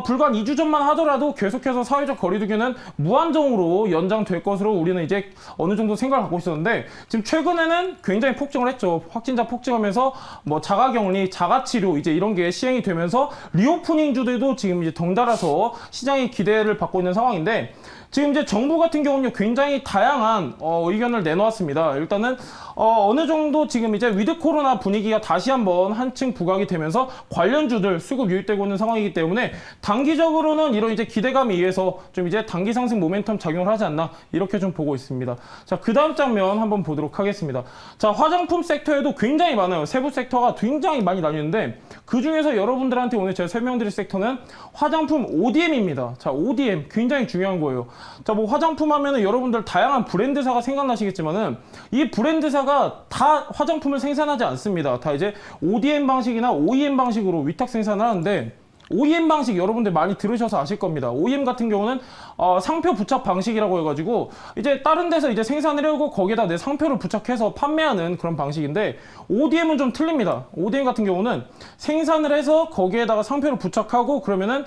불과 한 2주 전만 하더라도 계속해서 사회적 거리두기는 무한정으로 연장될 것으로 우리는 이제 어느 정도 생각을 갖고 있었는데, 지금 최근에는 굉장히 폭증을 했죠. 확진자 폭증하면서 뭐 자가격리, 자가치료 이제 이런 게 시행이 되면서 리오프닝주들도 지금 이제 덩달아서 시장의 기대를 받고 있는 상황인데, 지금 이제 정부 같은 경우는 굉장히 다양한 의견을 내놓았습니다. 일단은 어느 정도 지금 이제 위드 코로나 분위기가 다시 한번 한층 부각이 되면서 관련주들 수급 유입되고 있는 상황이기 때문에 단기적으로는 이런 이제 기대감에 의해서 좀 이제 단기 상승 모멘텀 작용을 하지 않나, 이렇게 좀 보고 있습니다. 자, 그 다음 장면 한번 보도록 하겠습니다. 자, 화장품 섹터에도 굉장히 많아요. 세부 섹터가 굉장히 많이 나뉘는데 그 중에서 여러분들한테 오늘 제가 설명드릴 섹터는 화장품 ODM입니다. 자, ODM 굉장히 중요한 거예요. 자, 뭐 화장품 하면은 여러분들 다양한 브랜드사가 생각나시겠지만은 이 브랜드사가 다 화장품을 생산하지 않습니다. 다 이제 ODM 방식이나 OEM 방식으로 위탁 생산을 하는데, OEM 방식 여러분들 많이 들으셔서 아실 겁니다. OEM 같은 경우는 상표 부착 방식이라고 해가지고 이제 다른 데서 이제 생산을 하고 거기에다 내 상표를 부착해서 판매하는 그런 방식인데, ODM은 좀 틀립니다. ODM 같은 경우는 생산을 해서 거기에다가 상표를 부착하고 그러면은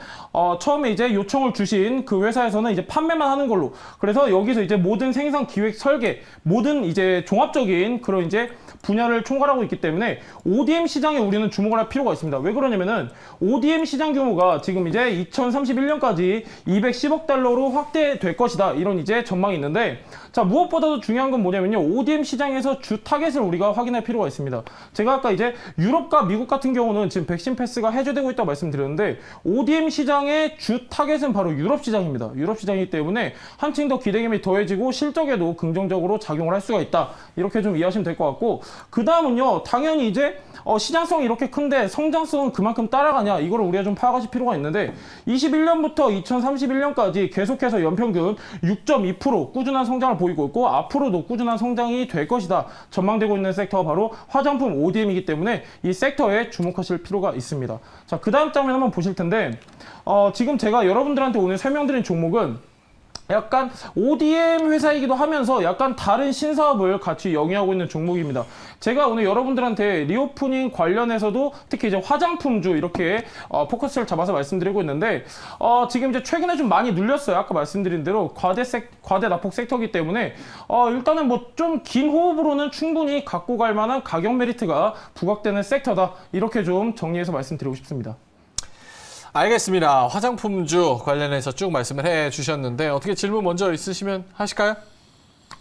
처음에 이제 요청을 주신 그 회사에서는 이제 판매만 하는 걸로, 그래서 여기서 이제 모든 생산 기획 설계, 모든 이제 종합적인 그런 이제 분야를 총괄하고 있기 때문에 ODM 시장에 우리는 주목을 할 필요가 있습니다. 왜 그러냐면은 ODM 시장 규모가 지금 이제 2031년까지 210억 달러로 확대될 것이다, 이런 이제 전망이 있는데, 자, 무엇보다도 중요한 건 뭐냐면요, ODM 시장에서 주 타겟을 우리가 확인할 필요가 있습니다. 제가 아까 이제 유럽과 미국 같은 경우는 지금 백신 패스가 해제되고 있다고 말씀드렸는데, ODM 시장의 주 타겟은 바로 유럽 시장입니다. 유럽 시장이기 때문에 한층 더 기대감이 더해지고 실적에도 긍정적으로 작용을 할 수가 있다, 이렇게 좀 이해하시면 될 것 같고, 그 다음은요, 당연히 이제 시장성이 이렇게 큰데 성장성은 그만큼 따라가냐, 이거를 우리가 좀 파악하실 필요가 있는데, 21년부터 2031년까지 계속해서 연평균 6.2% 꾸준한 성장을 보이고 있고 앞으로도 꾸준한 성장이 될 것이다 전망되고 있는 섹터가 바로 화장품 ODM이기 때문에 이 섹터에 주목하실 필요가 있습니다. 자, 그 다음 장면 한번 보실 텐데, 지금 제가 여러분들한테 오늘 설명드린 종목은 약간 ODM 회사이기도 하면서 약간 다른 신사업을 같이 영위하고 있는 종목입니다. 제가 오늘 여러분들한테 리오프닝 관련해서도 특히 이제 화장품주 이렇게 포커스를 잡아서 말씀드리고 있는데, 지금 이제 최근에 좀 많이 눌렸어요. 아까 말씀드린 대로 과대 납폭 섹터이기 때문에 일단은 뭐 좀 긴 호흡으로는 충분히 갖고 갈 만한 가격 메리트가 부각되는 섹터다, 이렇게 좀 정리해서 말씀드리고 싶습니다. 알겠습니다. 화장품주 관련해서 쭉 말씀을 해주셨는데 어떻게 질문 먼저 있으시면 하실까요?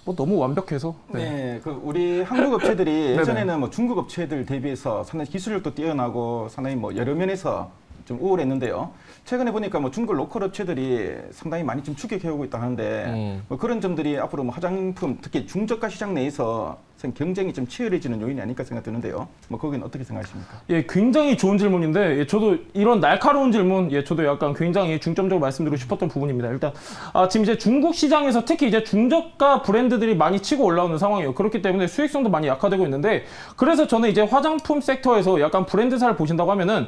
뭐 너무 완벽해서. 네, 그 우리 한국 업체들이 예전에는 뭐 중국 업체들 대비해서 상당히 기술력도 뛰어나고 상당히 뭐 여러 면에서 좀 우월했는데요. 최근에 보니까 뭐 중국 로컬 업체들이 상당히 많이 좀 추격해오고 있다 하는데 뭐 그런 점들이 앞으로 뭐 화장품 특히 중저가 시장 내에서 경쟁이 좀 치열해지는 요인이 아닐까 생각드는데요. 뭐 거기는 어떻게 생각하십니까? 예, 굉장히 좋은 질문인데, 예, 저도 이런 날카로운 질문, 예, 저도 약간 굉장히 중점적으로 말씀드리고 싶었던 부분입니다. 일단, 지금 이제 중국 시장에서 특히 이제 중저가 브랜드들이 많이 치고 올라오는 상황이에요. 그렇기 때문에 수익성도 많이 약화되고 있는데, 그래서 저는 이제 화장품 섹터에서 약간 브랜드사를 보신다고 하면은,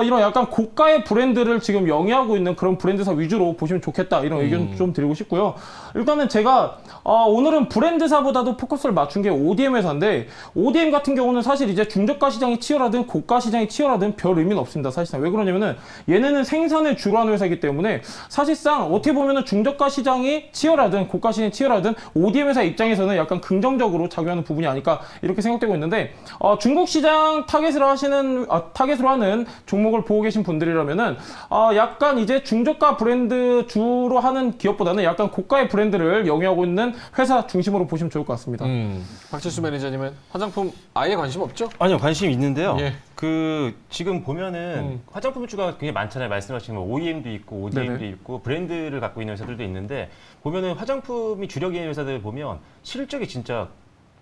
이런 약간 고가의 브랜드를 지금 영위하고 있는 그런 브랜드사 위주로 보시면 좋겠다, 이런 의견 좀 드리고 싶고요. 일단은 제가, 오늘은 브랜드사보다도 포커스를 맞춘 게 ODM 회사인데, ODM 같은 경우는 사실 이제 중저가 시장이 치열하든 고가 시장이 치열하든 별 의미는 없습니다. 사실상 왜 그러냐면은 얘네는 생산을 주로 하는 회사이기 때문에 사실상 어떻게 보면은 중저가 시장이 치열하든 고가 시장이 치열하든 ODM 회사 입장에서는 약간 긍정적으로 작용하는 부분이 아닐까 이렇게 생각되고 있는데, 중국 시장 타겟으로 하는 종목을 보고 계신 분들이라면은 약간 이제 중저가 브랜드 주로 하는 기업보다는 약간 고가의 브랜드를 영위하고 있는 회사 중심으로 보시면 좋을 것 같습니다. 박철수 매니저님은 화장품 아예 관심 없죠? 아니요, 관심 있는데요. 예. 지금 보면은 화장품 주가 굉장히 많잖아요. 말씀하신 뭐 OEM도 있고 ODM도 네네. 있고 브랜드를 갖고 있는 회사들도 있는데, 보면은 화장품이 주력인 회사들 보면 실적이 진짜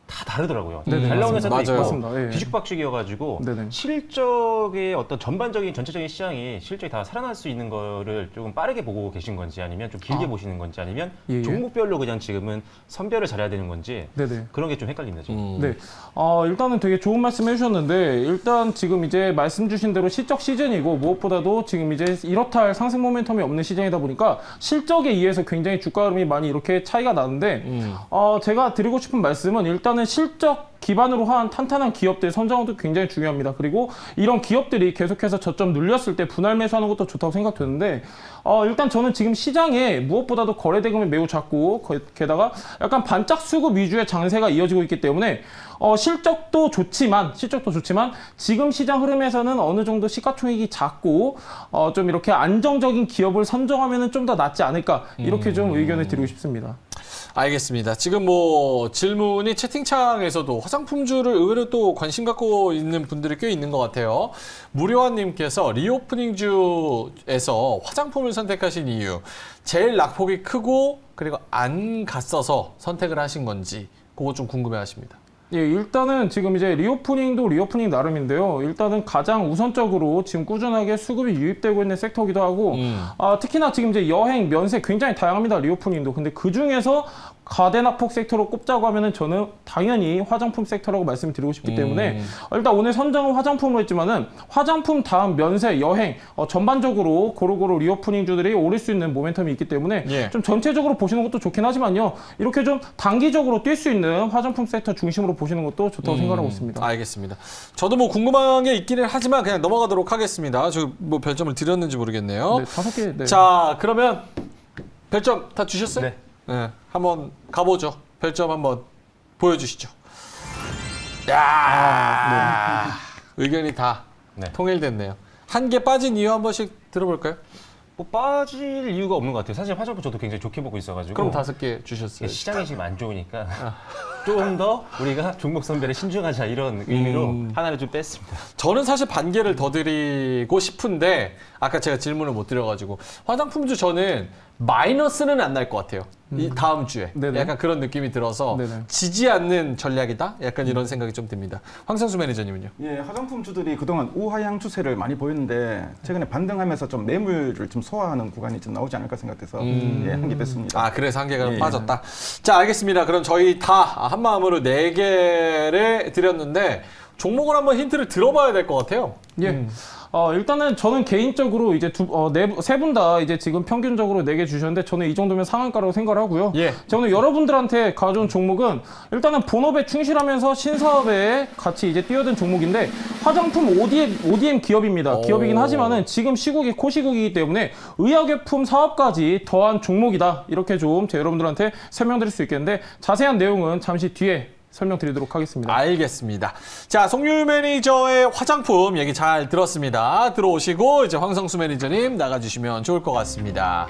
다 다르더라고요. 네네, 잘 나오는 맞습니다. 회사도 맞아요. 있고 맞습니다. 예. 뒤죽박죽이어가지고 네네. 실적의 어떤 전체적인 시장이 실적이 다 살아날 수 있는 거를 조금 빠르게 보고 계신 건지, 아니면 좀 길게 보시는 건지, 아니면 예, 예. 종목별로 그냥 지금은 선별을 잘해야 되는 건지, 네네. 그런 게 좀 헷갈립니다. 지금. 네. 일단은 되게 좋은 말씀 해주셨는데, 일단 지금 이제 말씀 주신 대로 실적 시즌이고, 무엇보다도 지금 이제 이렇다 할 상승 모멘텀이 없는 시장이다 보니까 실적에 의해서 굉장히 주가 흐름이 많이 이렇게 차이가 나는데, 제가 드리고 싶은 말씀은 일단은 실적 기반으로 한 탄탄한 기업들 선정도 굉장히 중요합니다. 그리고 이런 기업들이 계속해서 저점 눌렸을 때 분할 매수하는 것도 좋다고 생각되는데, 일단 저는 지금 시장에 무엇보다도 거래 대금이 매우 작고, 게다가 약간 반짝 수급 위주의 장세가 이어지고 있기 때문에 실적도 좋지만 지금 시장 흐름에서는 어느 정도 시가총액이 작고 좀 이렇게 안정적인 기업을 선정하면은 좀 더 낫지 않을까, 이렇게 좀 의견을 드리고 싶습니다. 알겠습니다. 지금 뭐 질문이 채팅창에서도 화장품주를 의외로 또 관심 갖고 있는 분들이 꽤 있는 것 같아요. 무료한님께서 리오프닝주에서 화장품을 선택하신 이유, 제일 낙폭이 크고 그리고 안 갔어서 선택을 하신 건지 그거 좀 궁금해하십니다. 예, 일단은 지금 이제 리오프닝도 리오프닝 나름인데요. 일단은 가장 우선적으로 지금 꾸준하게 수급이 유입되고 있는 섹터기도 하고, 특히나 지금 이제 여행, 면세 굉장히 다양합니다. 리오프닝도. 근데 그 중에서 가대낙폭 섹터로 꼽자고 하면은 저는 당연히 화장품 섹터라고 말씀드리고 싶기 때문에 일단 오늘 선정은 화장품으로 했지만은 화장품 다음 면세, 여행 전반적으로 고루고루 리오프닝주들이 오를 수 있는 모멘텀이 있기 때문에 예. 좀 전체적으로 보시는 것도 좋긴 하지만요. 이렇게 좀 단기적으로 뛸 수 있는 화장품 섹터 중심으로 보시는 것도 좋다고 생각하고 있습니다. 알겠습니다. 저도 뭐 궁금한 게 있기는 하지만 그냥 넘어가도록 하겠습니다. 저 뭐 별점을 드렸는지 모르겠네요. 네, 5개. 네. 자, 그러면 별점 다 주셨어요? 네. 네, 한번 가보죠. 별점 한번 보여주시죠. 야, 의견이 다 네. 통일됐네요. 한 개 빠진 이유 한 번씩 들어볼까요? 뭐 빠질 이유가 없는 것 같아요. 사실 화장품 저도 굉장히 좋게 보고 있어가지고. 그럼 5개 주셨어요. 시장이 지금 안 좋으니까 좀 더 우리가 종목 선별에 신중하자, 이런 의미로 하나를 좀 뺐습니다. 저는 사실 반개를 더 드리고 싶은데 아까 제가 질문을 못 드려가지고 화장품주 저는 마이너스는 안 날 것 같아요. 이 다음 주에 네네. 약간 그런 느낌이 들어서 네네. 지지 않는 전략이다? 약간 이런 생각이 좀 듭니다. 황상수 매니저님은요? 예, 화장품주들이 그동안 우하향 추세를 많이 보였는데 최근에 반등하면서 좀 매물을 좀 소화하는 구간이 좀 나오지 않을까 생각돼서 예, 한 개 뺐습니다. 아, 그래서 한 개가 예. 빠졌다. 자, 알겠습니다. 그럼 저희 다 한 마음으로 4개를 드렸는데 종목을 한번 힌트를 들어봐야 될 것 같아요. 예. 일단은 저는 개인적으로 이제 세 분 다 이제 지금 평균적으로 4개 주셨는데 저는 이 정도면 상한가라고 생각을 하고요. 예. 저는 여러분들한테 가져온 종목은 일단은 본업에 충실하면서 신사업에 같이 이제 뛰어든 종목인데 화장품 ODM 기업입니다. 오. 기업이긴 하지만은 지금 시국이 코시국이기 때문에 의약용품 사업까지 더한 종목이다. 이렇게 좀 제 여러분들한테 설명드릴 수 있겠는데 자세한 내용은 잠시 뒤에 설명드리도록 하겠습니다. 알겠습니다. 자, 송율 매니저의 화장품 얘기 잘 들었습니다. 들어오시고 이제 황성수 매니저님 나가주시면 좋을 것 같습니다.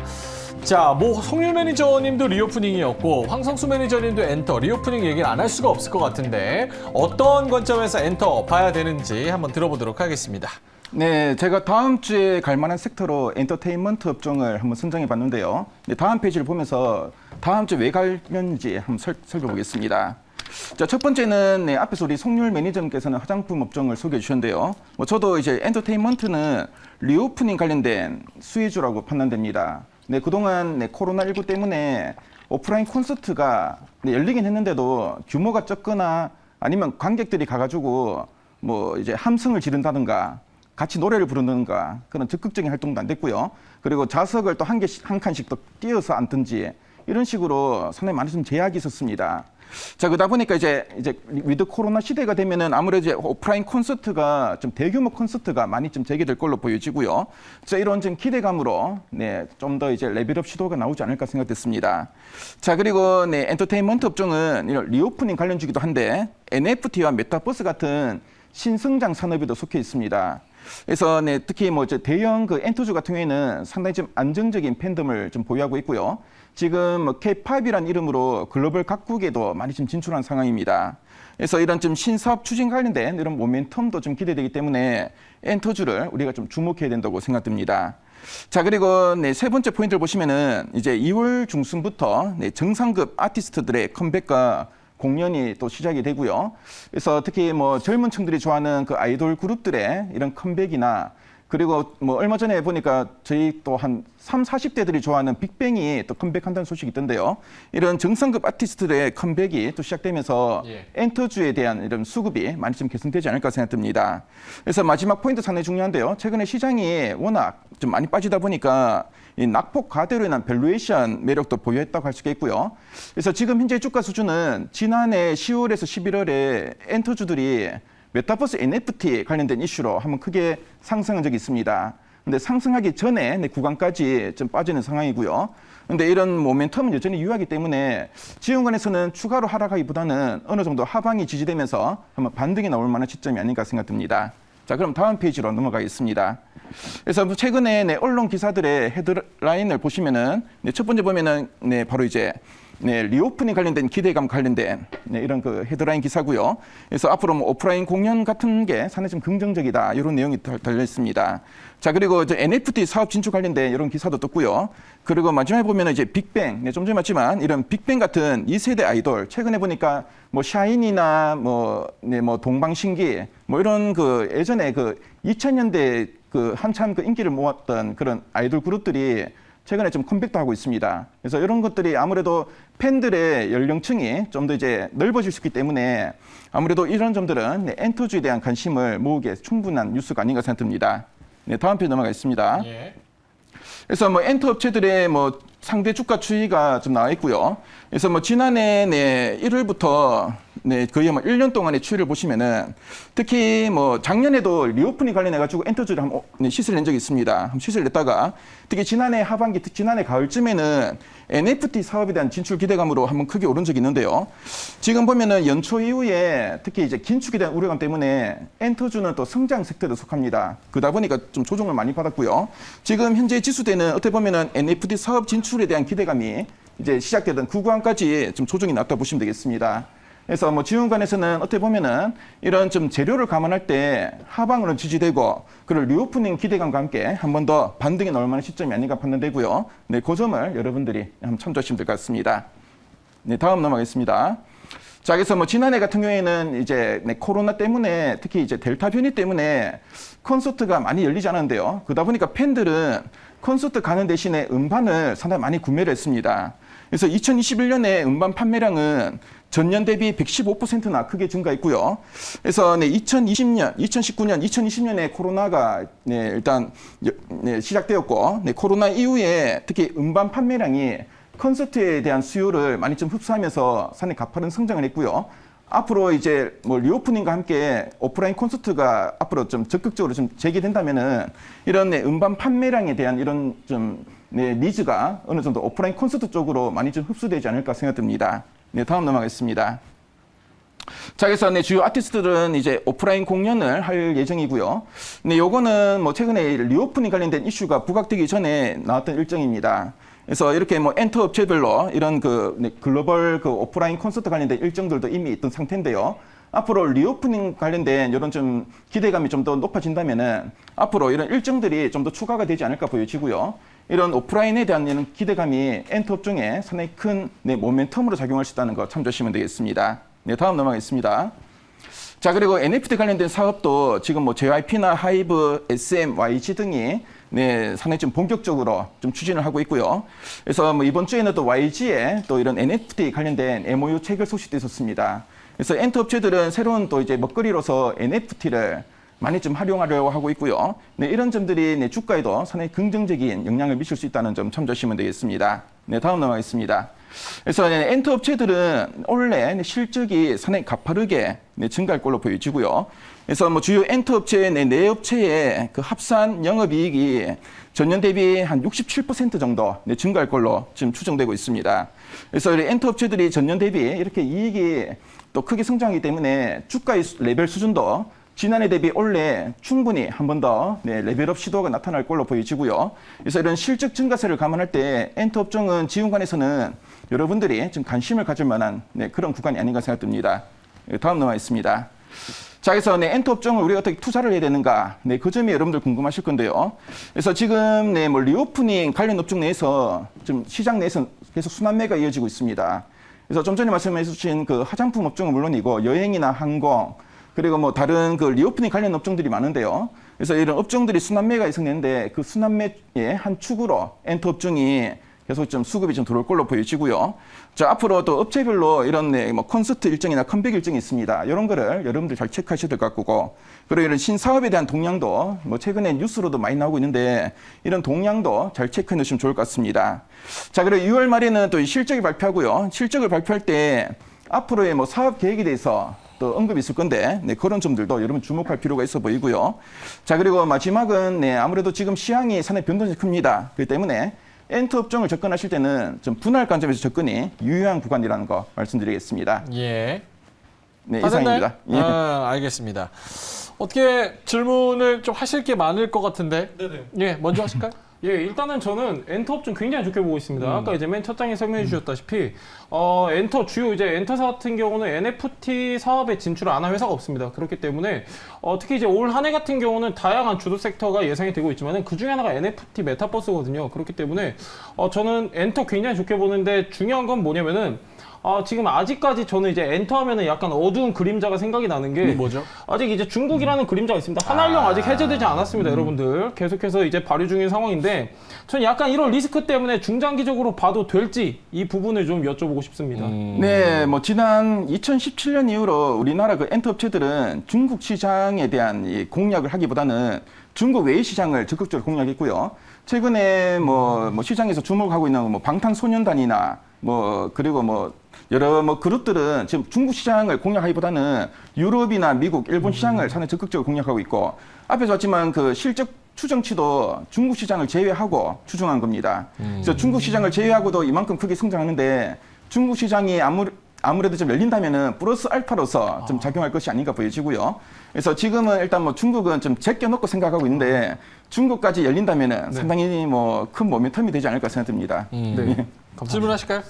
자, 뭐 송율 매니저님도 리오프닝이었고 황성수 매니저님도 엔터, 리오프닝 얘기를 안 할 수가 없을 것 같은데 어떤 관점에서 엔터 봐야 되는지 한번 들어보도록 하겠습니다. 네, 제가 다음 주에 갈 만한 섹터로 엔터테인먼트 업종을 한번 선정해 봤는데요. 네, 다음 페이지를 보면서 다음 주에 왜 갈는지 한번 살펴보겠습니다. 자, 첫 번째는 네, 앞에서 우리 송률 매니저님께서는 화장품 업종을 소개해 주셨는데요. 뭐 저도 이제 엔터테인먼트는 리오프닝 관련된 수혜주라고 판단됩니다. 네, 그동안 네, 코로나19 때문에 오프라인 콘서트가 네, 열리긴 했는데도 규모가 적거나 아니면 관객들이 가가지고 뭐 이제 함성을 지른다든가 같이 노래를 부르는가 그런 적극적인 활동도 안 됐고요. 그리고 좌석을 또 한 칸씩 또 띄어서 앉든지 이런 식으로 상당히 많이 좀 제약이 있었습니다. 자, 그러다 보니까 이제 위드 코로나 시대가 되면은 아무래도 이제 오프라인 콘서트가 좀 대규모 콘서트가 많이 좀 재개될 걸로 보여지고요. 자, 이런 좀 기대감으로 네, 좀 더 이제 레벨업 시도가 나오지 않을까 생각됐습니다. 자, 그리고 네, 엔터테인먼트 업종은 이런 리오프닝 관련주기도 한데 NFT와 메타버스 같은 신성장 산업에도 속해 있습니다. 그래서 네, 특히 뭐 이제 대형 그 엔터주 같은 경우에는 상당히 좀 안정적인 팬덤을 좀 보유하고 있고요. 지금 뭐 K-팝이라는 이름으로 글로벌 각국에도 많이 좀 진출한 상황입니다. 그래서 이런 좀 신사업 추진 관련된 이런 모멘텀도 좀 기대되기 때문에 엔터주를 우리가 좀 주목해야 된다고 생각됩니다. 자, 그리고 네, 세 번째 포인트를 보시면은 이제 2월 중순부터 네, 정상급 아티스트들의 컴백과 공연이 또 시작이 되고요. 그래서 특히 뭐 젊은 층들이 좋아하는 그 아이돌 그룹들의 이런 컴백이나 그리고 뭐 얼마 전에 보니까 저희 또 한 30-40대들이 좋아하는 빅뱅이 또 컴백한다는 소식이 있던데요. 이런 정상급 아티스트들의 컴백이 또 시작되면서 엔터주에 대한 이런 수급이 많이 좀 개선되지 않을까 생각됩니다. 그래서 마지막 포인트 상당히 중요한데요. 최근에 시장이 워낙 좀 많이 빠지다 보니까 이 낙폭 과대로 인한 밸류에이션 매력도 보유했다고 할 수 있겠고요. 그래서 지금 현재 주가 수준은 지난해 10월에서 11월에 엔터주들이 메타버스 NFT 관련된 이슈로 한번 크게 상승한 적이 있습니다. 근데 상승하기 전에 구간까지 좀 빠지는 상황이고요. 근데 이런 모멘텀은 여전히 유효하기 때문에 지금권에서는 추가로 하락하기보다는 어느 정도 하방이 지지되면서 한번 반등이 나올 만한 시점이 아닌가 생각됩니다. 자, 그럼 다음 페이지로 넘어가겠습니다. 그래서 최근에 네, 언론 기사들의 헤드라인을 보시면은 네, 첫 번째 보면은 네, 바로 이제 네, 리오프닝 관련된 기대감 관련된 네, 이런 그 헤드라인 기사고요. 그래서 앞으로 뭐 오프라인 공연 같은 게 상당히 좀 긍정적이다 이런 내용이 달려 있습니다. 자, 그리고 이제 NFT 사업 진출 관련된 이런 기사도 떴고요. 그리고 마지막에 보면 이제 빅뱅, 네, 좀 전에 봤지만 이런 빅뱅 같은 2세대 아이돌 최근에 보니까 뭐 샤이니나 뭐 동방신기 뭐 이런 그 예전에 그 2000년대 그 한참 그 인기를 모았던 그런 아이돌 그룹들이 최근에 좀 컴백도 하고 있습니다. 그래서 이런 것들이 아무래도 팬들의 연령층이 좀 더 이제 넓어질 수 있기 때문에 아무래도 이런 점들은 네, 엔터주에 대한 관심을 모으기에 충분한 뉴스가 아닌가 생각됩니다. 네, 다음 페이지 넘어가겠습니다. 그래서 뭐 엔터 업체들의 뭐 상대 주가 추이가 좀 나와 있고요. 그래서 뭐 지난해 네, 1월부터 네, 거의 뭐 1년 동안의 추이를 보시면은 특히 뭐 작년에도 리오프닝 관련해가지고 엔터주를 한번 시세를 낸 적이 있습니다. 한번 시세를 냈다가 특히 지난해 하반기, 지난해 가을쯤에는 NFT 사업에 대한 진출 기대감으로 한번 크게 오른 적이 있는데요. 지금 보면은 연초 이후에 특히 이제 긴축에 대한 우려감 때문에 엔터주는 또 성장 섹터에 속합니다. 그러다 보니까 좀 조정을 많이 받았고요. 지금 현재 지수대는 어떻게 보면은 NFT 사업 진출에 대한 기대감이 이제 시작되던 구간까지 좀 조정이 났다 보시면 되겠습니다. 그래서 뭐 지원관에서는 어떻게 보면은 이런 좀 재료를 감안할 때 하방으로 지지되고 그리고 리오프닝 기대감과 함께 한 번 더 반등이 나올 만한 시점이 아닌가 판단되고요. 네, 그 점을 여러분들이 한번 참조하시면 될 것 같습니다. 네, 다음 넘어가겠습니다. 자, 그래서 뭐 지난해 같은 경우에는 이제 네, 코로나 때문에 특히 이제 델타 변이 때문에 콘서트가 많이 열리지 않았는데요. 그러다 보니까 팬들은 콘서트 가는 대신에 음반을 상당히 많이 구매를 했습니다. 그래서 2021년에 음반 판매량은 전년 대비 115%나 크게 증가했고요. 그래서 네, 2020년, 2019년, 2020년에 코로나가 네, 일단 네, 시작되었고 네, 코로나 이후에 특히 음반 판매량이 콘서트에 대한 수요를 많이 좀 흡수하면서 상당히 가파른 성장을 했고요. 앞으로 이제 뭐 리오프닝과 함께 오프라인 콘서트가 앞으로 좀 적극적으로 좀 재개된다면은 이런 네, 음반 판매량에 대한 이런 좀 네, 니즈가 어느 정도 오프라인 콘서트 쪽으로 많이 좀 흡수되지 않을까 생각됩니다. 네, 다음 넘어가겠습니다. 자, 그래서 네, 주요 아티스트들은 이제 오프라인 공연을 할 예정이고요. 네, 요거는 뭐 최근에 리오프닝 관련된 이슈가 부각되기 전에 나왔던 일정입니다. 그래서 이렇게 뭐 엔터 업체별로 이런 그 네, 글로벌 그 오프라인 콘서트 관련된 일정들도 이미 있던 상태인데요. 앞으로 리오프닝 관련된 이런 좀 기대감이 좀 더 높아진다면은 앞으로 이런 일정들이 좀 더 추가가 되지 않을까 보여지고요. 이런 오프라인에 대한 이런 기대감이 엔터 업종에 상당히 큰 네, 모멘텀으로 작용할 수 있다는 거 참조하시면 되겠습니다. 네, 다음 넘어가겠습니다. 자, 그리고 NFT 관련된 사업도 지금 뭐 JYP나 하이브, SM, YG 등이 네, 상당히 좀 본격적으로 좀 추진을 하고 있고요. 그래서 뭐 이번 주에는 또 YG에 또 이런 NFT 관련된 MOU 체결 소식도 있었습니다. 그래서 엔터 업체들은 새로운 또 이제 먹거리로서 NFT를 많이 좀 활용하려고 하고 있고요. 네, 이런 점들이 네, 주가에도 상당히 긍정적인 영향을 미칠 수 있다는 점 참조하시면 되겠습니다. 네, 다음 넘어가겠습니다. 그래서 엔터 업체들은 원래 실적이 상당히 가파르게 증가할 걸로 보여지고요. 그래서 뭐 주요 엔터 업체의 네 업체의 그 합산 영업이익이 전년 대비 한 67% 정도 증가할 걸로 지금 추정되고 있습니다. 그래서 엔터 업체들이 전년 대비 이렇게 이익이 또 크게 성장하기 때문에 주가의 레벨 수준도 지난해 대비 올해 충분히 한 번 더 레벨업 시도가 나타날 걸로 보여지고요. 그래서 이런 실적 증가세를 감안할 때 엔터 업종은 지금관에서는 여러분들이 좀 관심을 가질 만한 그런 구간이 아닌가 생각됩니다. 다음 넘어가겠습니다. 자, 그래서 엔터 업종을 우리가 어떻게 투자를 해야 되는가? 그 점이 여러분들 궁금하실 건데요. 그래서 지금 뭐 리오프닝 관련 업종 내에서 좀 시장 내에서 계속 순환매가 이어지고 있습니다. 그래서 좀 전에 말씀해 주신 그 화장품 업종은 물론이고 여행이나 항공 그리고 뭐 다른 그 리오프닝 관련 업종들이 많은데요. 그래서 이런 업종들이 순환매가 예상되는데 그 순환매의 한 축으로 엔터 업종이 계속 좀 수급이 좀 들어올 걸로 보여지고요. 자, 앞으로 또 업체별로 이런 뭐 콘서트 일정이나 컴백 일정이 있습니다. 이런 거를 여러분들 잘 체크하셔야 될 것 같고, 그리고 이런 신사업에 대한 동향도 뭐 최근에 뉴스로도 많이 나오고 있는데 이런 동향도 잘 체크해 놓으시면 좋을 것 같습니다. 자, 그리고 6월 말에는 또 실적을 발표하고요. 실적을 발표할 때 앞으로의 뭐 사업 계획에 대해서 또 언급이 있을 건데 그런 점들도 여러분 주목할 필요가 있어 보이고요. 자, 그리고 마지막은 아무래도 지금 시황이 상당히 변동성이 큽니다. 그렇기 때문에 엔터 업종을 접근하실 때는 좀 분할 관점에서 접근이 유효한 구간이라는 거 말씀드리겠습니다. 예. 네, 다 이상입니다. 됐나요? 아, 알겠습니다. 어떻게 질문을 좀 하실 게 많을 것 같은데. 네네. 예, 먼저 하실까요? 예, 일단은 저는 엔터 업종 굉장히 좋게 보고 있습니다. 아까 이제 맨 첫 장에 설명해 주셨다시피, 엔터 주요 이제 엔터사 같은 경우는 NFT 사업에 진출을 안 한 회사가 없습니다. 그렇기 때문에 특히 이제 올 한 해 같은 경우는 다양한 주도 섹터가 예상이 되고 있지만은 그 중에 하나가 NFT 메타버스거든요. 그렇기 때문에 저는 엔터 굉장히 좋게 보는데 중요한 건 뭐냐면은 지금 아직까지 저는 이제 엔터 하면은 약간 어두운 그림자가 생각이 나는 게 뭐죠? 아직 이제 중국이라는 그림자가 있습니다. 한알령 아직 해제되지 않았습니다, 여러분들. 계속해서 이제 발휘 중인 상황인데 저는 약간 이런 리스크 때문에 중장기적으로 봐도 될지 이 부분을 좀 여쭤보고 싶습니다. 네, 뭐 지난 2017년 이후로 우리나라 그 엔터 업체들은 중국 시장에 대한 이 공략을 하기보다는 중국 외의 시장을 적극적으로 공략했고요. 최근에 뭐 시장에서 주목하고 있는 뭐 방탄소년단이나 그리고 여러 그룹들은 지금 중국 시장을 공략하기보다는 유럽이나 미국, 일본 시장을 상당히 적극적으로 공략하고 있고, 앞에서 봤지만 그 실적 추정치도 중국 시장을 제외하고 추정한 겁니다. 그래서 중국 시장을 제외하고도 이만큼 크게 성장하는데 중국 시장이 아무래도 좀 열린다면은 플러스 알파로서 좀 작용할 것이 아닌가 보여지고요. 그래서 지금은 일단 뭐 중국은 좀 제껴놓고 생각하고 있는데 중국까지 열린다면은 상당히 뭐 큰 모멘텀이 되지 않을까 생각됩니다. 네. 질문하실까요?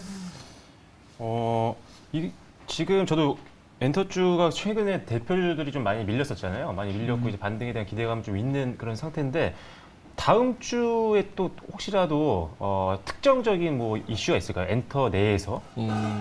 지금 저도 엔터주가 최근에 대표주들이 좀 많이 밀렸었잖아요. 많이 밀렸고 이제 반등에 대한 기대감이 좀 있는 그런 상태인데 다음 주에 또 혹시라도 특정적인 뭐 이슈가 있을까요? 엔터 내에서?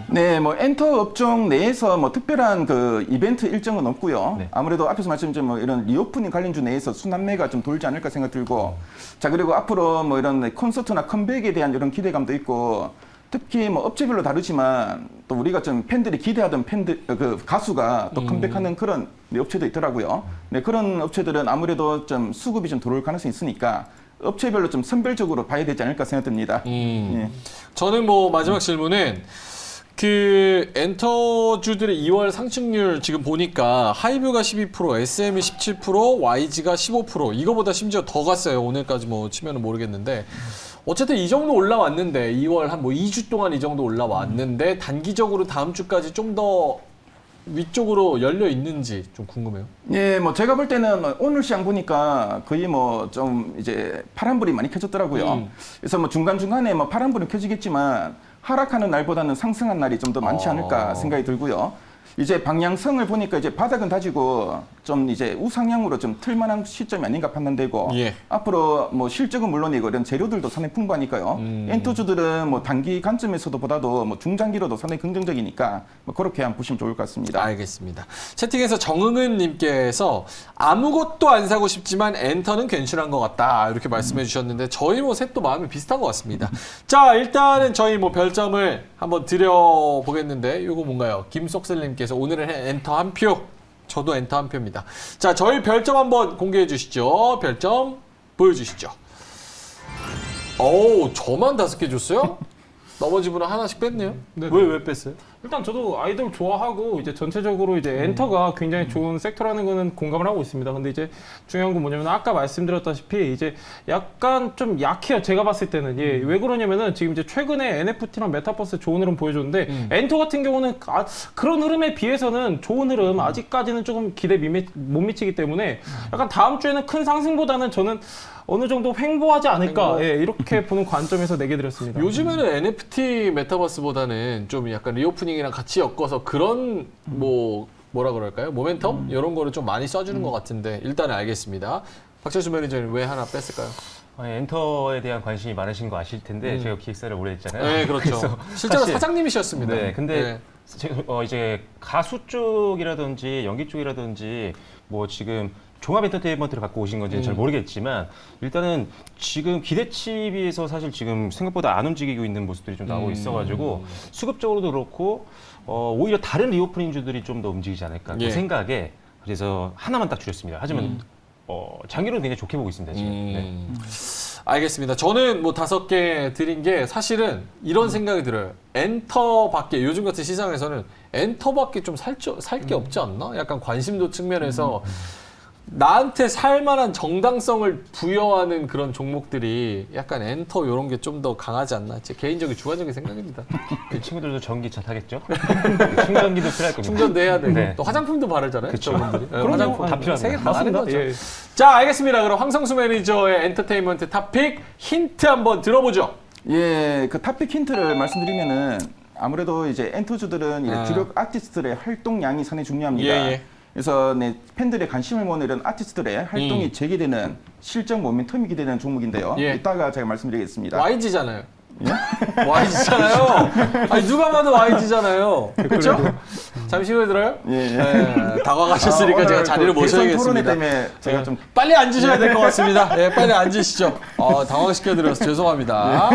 네, 뭐 엔터 업종 내에서 뭐 특별한 그 이벤트 일정은 없고요. 네. 아무래도 앞에서 말씀드린 뭐 이런 리오프닝 관련주 내에서 순환매가 좀 돌지 않을까 생각 들고, 자, 그리고 앞으로 뭐 이런 콘서트나 컴백에 대한 이런 기대감도 있고, 특히 뭐 업체별로 다르지만 또 우리가 좀 팬들이 기대하던 그 가수가 또 컴백하는 그런 업체도 있더라고요. 네, 그런 업체들은 아무래도 좀 수급이 좀 들어올 가능성이 있으니까 업체별로 좀 선별적으로 봐야 되지 않을까 생각됩니다. 예. 저는 뭐 마지막 질문은 그 엔터주들의 2월 상승률 지금 보니까 하이브가 12%, SM이 17%, YG가 15%, 이거보다 심지어 더 갔어요. 오늘까지 뭐 치면은 모르겠는데. 어쨌든 이 정도 올라왔는데 2월 한 뭐 2주 동안 이 정도 올라왔는데 단기적으로 다음 주까지 좀 더 위쪽으로 열려 있는지 좀 궁금해요. 예, 뭐 제가 볼 때는 오늘 시장 보니까 거의 뭐 좀 이제 파란불이 많이 켜졌더라고요. 그래서 뭐 중간중간에 뭐 파란불은 켜지겠지만 하락하는 날보다는 상승한 날이 좀 더 많지 않을까 생각이 들고요. 이제 방향성을 보니까 이제 바닥은 다지고 좀 이제 우상향으로 좀 틀만한 시점이 아닌가 판단되고 예. 앞으로 뭐 실적은 물론이고 이런 재료들도 상당히 풍부하니까요. 엔터주들은 뭐 단기 관점에서도 보다도 뭐 중장기로도 상당히 긍정적이니까 뭐 그렇게 한번 보시면 좋을 것 같습니다. 알겠습니다. 채팅에서 정응은 님께서 아무것도 안 사고 싶지만 엔터는 괜찮은 것 같다 이렇게 말씀해 주셨는데 저희 뭐 셋도 마음이 비슷한 것 같습니다. 자, 일단은 저희 뭐 별점을 한번 드려보겠는데 이거 뭔가요? 김속슬 님께서 오늘은 엔터 한 표. 저도 엔터 한 표입니다. 자, 저희 별점 한번 공개해 주시죠. 별점 보여주시죠. 오, 저만 5개 줬어요? 나머지 분은 하나씩 뺐네요. 네, 왜 뺐어요? 일단 저도 아이돌 좋아하고 이제 전체적으로 이제 엔터가 굉장히 좋은 섹터라는 거는 공감을 하고 있습니다. 근데 이제 중요한 건 뭐냐면 아까 말씀드렸다시피 이제 약간 좀 약해요. 제가 봤을 때는 왜 그러냐면은 지금 이제 최근에 NFT랑 메타버스 좋은 흐름 보여줬는데 엔터 같은 경우는 그런 흐름에 비해서는 좋은 흐름 아직까지는 조금 기대 못 미치기 때문에 약간 다음 주에는 큰 상승보다는 저는 어느 정도 횡보하지 않을까 이렇게 보는 관점에서 내게 드렸습니다. 요즘에는 NFT 메타버스보다는 좀 약간 리오프닝이랑 같이 엮어서 그런 뭐라 그럴까요? 모멘텀? 이런 거를 좀 많이 써주는 것 같은데 일단은 알겠습니다. 박철수 매니저님 왜 하나 뺐을까요? 엔터에 대한 관심이 많으신 거 아실 텐데 제가 기획사를 오래 했잖아요. 네, 그렇죠. 그래서 실제로 사실- 사장님이셨습니다. 네, 근데 네. 이제 가수 쪽이라든지 연기 쪽이라든지 뭐 지금 종합 엔터테인먼트를 갖고 오신 건지는 잘 모르겠지만 일단은 지금 기대치에 비해서 사실 지금 생각보다 안 움직이고 있는 모습들이 좀 나오고 있어가지고 수급적으로도 그렇고 오히려 다른 리오프닝주들이 좀 더 움직이지 않을까 예. 그 생각에 그래서 하나만 딱 줄였습니다. 하지만 장기로는 굉장히 좋게 보고 있습니다. 지금. 네. 알겠습니다. 저는 뭐 5개 드린 게 사실은 이런 생각이 들어요. 엔터밖에 요즘 같은 시장에서는 엔터밖에 좀 살 게 없지 않나? 약간 관심도 측면에서 나한테 살만한 정당성을 부여하는 그런 종목들이 약간 엔터 이런 게 좀 더 강하지 않나? 제 개인적인 주관적인 생각입니다. 그 친구들도 전기차 타겠죠? 충전기도 필요할 겁니다. 충전도 해야 되고 네. 또 화장품도 바르잖아요. 그쵸. 저분들이. 네, 그럼요. 화장품 다 필요합니다. 세개 다 쓰는 맞습니다. 거죠. 예. 자, 알겠습니다. 그럼 황성수 매니저의 엔터테인먼트 탑픽 힌트 한번 들어보죠. 예, 그 탑픽 힌트를 말씀드리면은 아무래도 이제 엔터주들은 이제 주력 아티스트들의 활동량이 상당히 중요합니다. 예, 예. 그래서 팬들의 관심을 모으는 이런 아티스트들의 활동이 재개되는 실적 모멘텀이 기대되는 종목인데요. 예. 이따가 제가 말씀드리겠습니다. YG잖아요. YG잖아요. 아니 누가 봐도 YG잖아요. 그렇죠? 잠시 후에 들어요? 예, 예. 네, 다가가셨으니까 오늘 제가 자리를 그 대선 토론회 모셔야겠습니다. 때문에 제가 좀 빨리 앉으셔야 될 것 같습니다. 예, 빨리 앉으시죠. 당황시켜드려서 죄송합니다.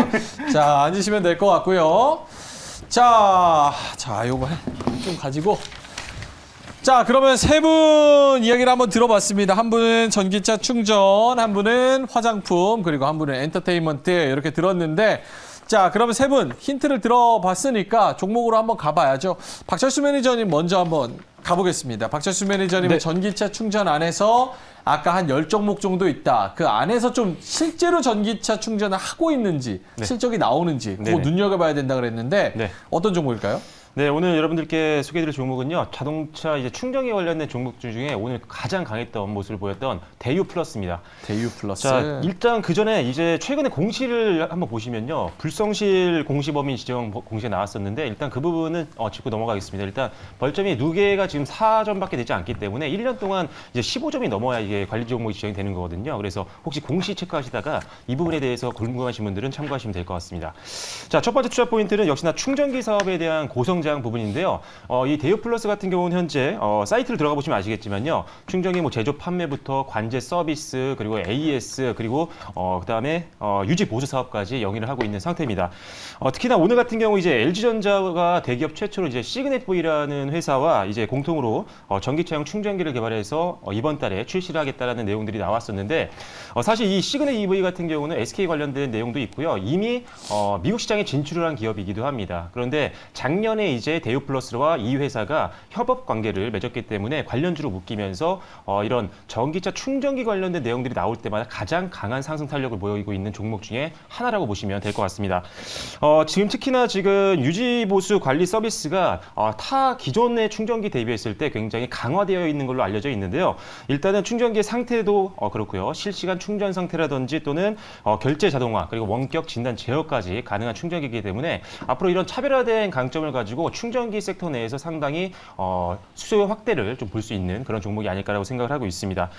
자, 앉으시면 될 것 같고요. 자, 요거 좀 가지고. 자, 그러면 세 분 이야기를 한번 들어봤습니다. 한 분은 전기차 충전, 한 분은 화장품, 그리고 한 분은 엔터테인먼트 이렇게 들었는데 자, 그러면 세 분 힌트를 들어봤으니까 종목으로 한번 가봐야죠. 박철수 매니저님 먼저 한번 가보겠습니다. 박철수 매니저님은 네. 전기차 충전 안에서 아까 한 10종목 정도 있다. 그 안에서 좀 실제로 전기차 충전을 하고 있는지 네. 실적이 나오는지 그거 네네. 눈여겨봐야 된다 그랬는데 네. 어떤 종목일까요? 네, 오늘 여러분들께 소개해드릴 종목은요, 자동차 이제 충전기 관련된 종목들 중에 오늘 가장 강했던 모습을 보였던 대유 플러스입니다. 대유 플러스. 자, 일단 그 전에 이제 최근에 공시를 한번 보시면요, 불성실 공시범위 지정 공시가 나왔었는데 일단 그 부분은 짚고 넘어가겠습니다. 일단 벌점이 누계가 지금 4점밖에 되지 않기 때문에 1년 동안 이제 15점이 넘어야 이게 관리 종목이 지정이 되는 거거든요. 그래서 혹시 공시 체크하시다가 이 부분에 대해서 궁금하신 분들은 참고하시면 될 것 같습니다. 자, 첫 번째 투자 포인트는 역시나 충전기 사업에 대한 고성장 부분인데요. 이 대유 플러스 같은 경우는 현재 사이트를 들어가 보시면 아시겠지만요. 충전기 뭐 제조 판매부터 관제 서비스 그리고 AS 그리고 그다음에 유지 보수 사업까지 영위를 하고 있는 상태입니다. 특히나 오늘 같은 경우 이제 LG전자가 대기업 최초로 이제 시그넷V라는 회사와 이제 공통으로 전기차용 충전기를 개발해서 이번 달에 출시를 하겠다라는 내용들이 나왔었는데 사실 이 시그넷 EV 같은 경우는 SK 관련된 내용도 있고요. 이미 미국 시장에 진출을 한 기업이기도 합니다. 그런데 작년에 이제 대유 플러스와 이 회사가 협업 관계를 맺었기 때문에 관련주로 묶이면서 이런 전기차 충전기 관련된 내용들이 나올 때마다 가장 강한 상승 탄력을 보이고 있는 종목 중에 하나라고 보시면 될 것 같습니다. 지금 특히나 지금 유지 보수 관리 서비스가 타 기존의 충전기 대비했을 때 굉장히 강화되어 있는 걸로 알려져 있는데요. 일단은 충전기의 상태도 그렇고요. 실시간 충전 상태라든지 또는 결제 자동화 그리고 원격 진단 제어까지 가능한 충전기이기 때문에 앞으로 이런 차별화된 강점을 가지고 가지고 충전기 섹터 내에서 상당히 수요 확대를 좀 볼 수 있는 그런 종목이 아닐까라고 생각을 하고 있습니다.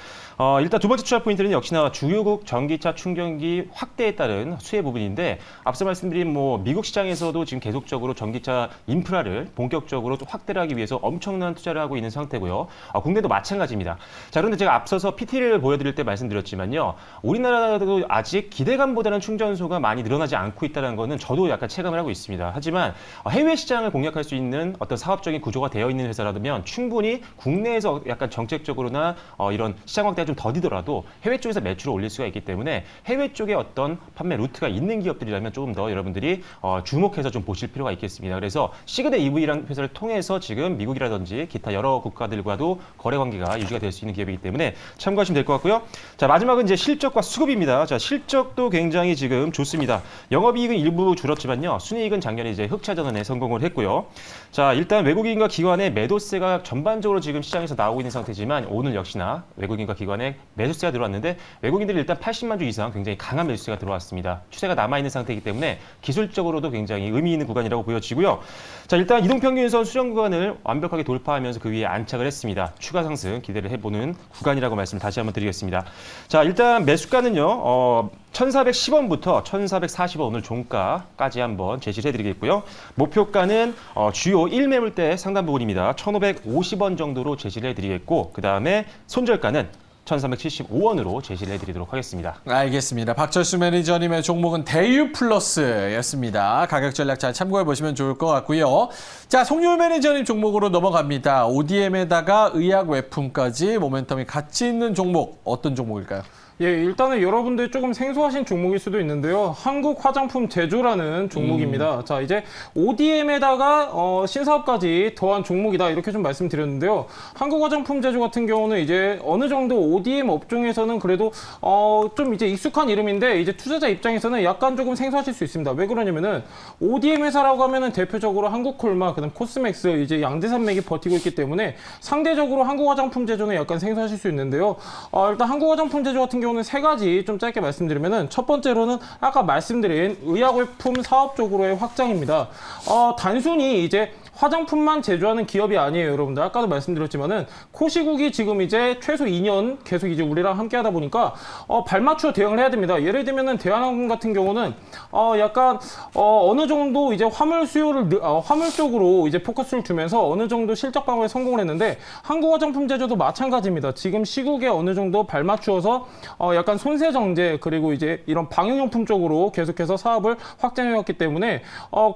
일단 두 번째 투자 포인트는 역시나 주요국 전기차 충전기 확대에 따른 수혜 부분인데 앞서 말씀드린 미국 시장에서도 지금 계속적으로 전기차 인프라를 본격적으로 좀 확대를 하기 위해서 엄청난 투자를 하고 있는 상태고요. 국내도 마찬가지입니다. 자, 그런데 제가 앞서서 PT를 보여드릴 때 말씀드렸지만요. 우리나라도 아직 기대감보다는 충전소가 많이 늘어나지 않고 있다는 거는 저도 약간 체감을 하고 있습니다. 하지만 해외 시장을 공략할 수 있는 어떤 사업적인 구조가 되어 있는 회사라면 충분히 국내에서 약간 정책적으로나 이런 시장 확대가 좀 더디더라도 해외 쪽에서 매출을 올릴 수가 있기 때문에 해외 쪽에 어떤 판매 루트가 있는 기업들이라면 조금 더 여러분들이 주목해서 좀 보실 필요가 있겠습니다. 그래서 시그넷 EV라는 회사를 통해서 지금 미국이라든지 기타 여러 국가들과도 거래 관계가 유지가 될 수 있는 기업이기 때문에 참고하시면 될 것 같고요. 자, 마지막은 이제 실적과 수급입니다. 자, 실적도 굉장히 지금 좋습니다. 영업이익은 일부 줄었지만요. 순이익은 작년에 이제 흑자 전환에 성공을 했고요. 자, 일단 외국인과 기관의 매도세가 전반적으로 지금 시장에서 나오고 있는 상태지만 오늘 역시나 외국인과 기관의 매수세가 들어왔는데 외국인들이 일단 80만 주 이상 굉장히 강한 매수세가 들어왔습니다. 추세가 남아있는 상태이기 때문에 기술적으로도 굉장히 의미 있는 구간이라고 보여지고요. 자, 일단 이동평균선 수정 구간을 완벽하게 돌파하면서 그 위에 안착을 했습니다. 추가 상승 기대를 해보는 구간이라고 말씀을 다시 한번 드리겠습니다. 자, 일단 매수가는요. 1,410원부터 1,440원 오늘 종가까지 한번 제시를 해드리겠고요. 목표가는 주요 1매물대 상단 부분입니다. 1,550원 정도로 제시를 해드리겠고 그 다음에 손절가는 1,375원으로 제시를 해드리도록 하겠습니다. 알겠습니다. 박철수 매니저님의 종목은 대유플러스였습니다. 가격 전략 잘 참고해 보시면 좋을 것 같고요. 자, 송유일 매니저님 종목으로 넘어갑니다. ODM에다가 의약 외품까지 모멘텀이 같이 있는 종목, 어떤 종목일까요? 예, 일단은 여러분들 조금 생소하신 종목일 수도 있는데요. 한국 화장품 제조라는 종목입니다. 자, 이제 ODM에다가 신사업까지 더한 종목이다 이렇게 좀 말씀드렸는데요. 한국 화장품 제조 같은 경우는 이제 어느 정도 ODM 업종에서는 그래도 좀 이제 익숙한 이름인데 이제 투자자 입장에서는 약간 조금 생소하실 수 있습니다. 왜 그러냐면은 ODM 회사라고 하면은 대표적으로 한국콜마, 그다음 코스맥스, 이제 양대산맥이 버티고 있기 때문에 상대적으로 한국 화장품 제조는 약간 생소하실 수 있는데요. 일단 한국 화장품 제조 같은 경우는 세 가지 좀 짧게 말씀드리면은 첫 번째로는 아까 말씀드린 의약외품 사업 쪽으로의 확장입니다. 단순히 이제 화장품만 제조하는 기업이 아니에요, 여러분들. 아까도 말씀드렸지만은 코시국이 지금 이제 최소 2년 계속 이제 우리랑 함께 하다 보니까 발맞추어 대응을 해야 됩니다. 예를 들면은 대한항공 같은 경우는 약간 어느 정도 이제 화물 수요를 화물 쪽으로 이제 포커스를 두면서 어느 정도 실적 방어에 성공을 했는데 한국 화장품 제조도 마찬가지입니다. 지금 시국에 어느 정도 발맞추어서 약간 손세 정제 그리고 이제 이런 방역용품 쪽으로 계속해서 사업을 확장해 왔기 때문에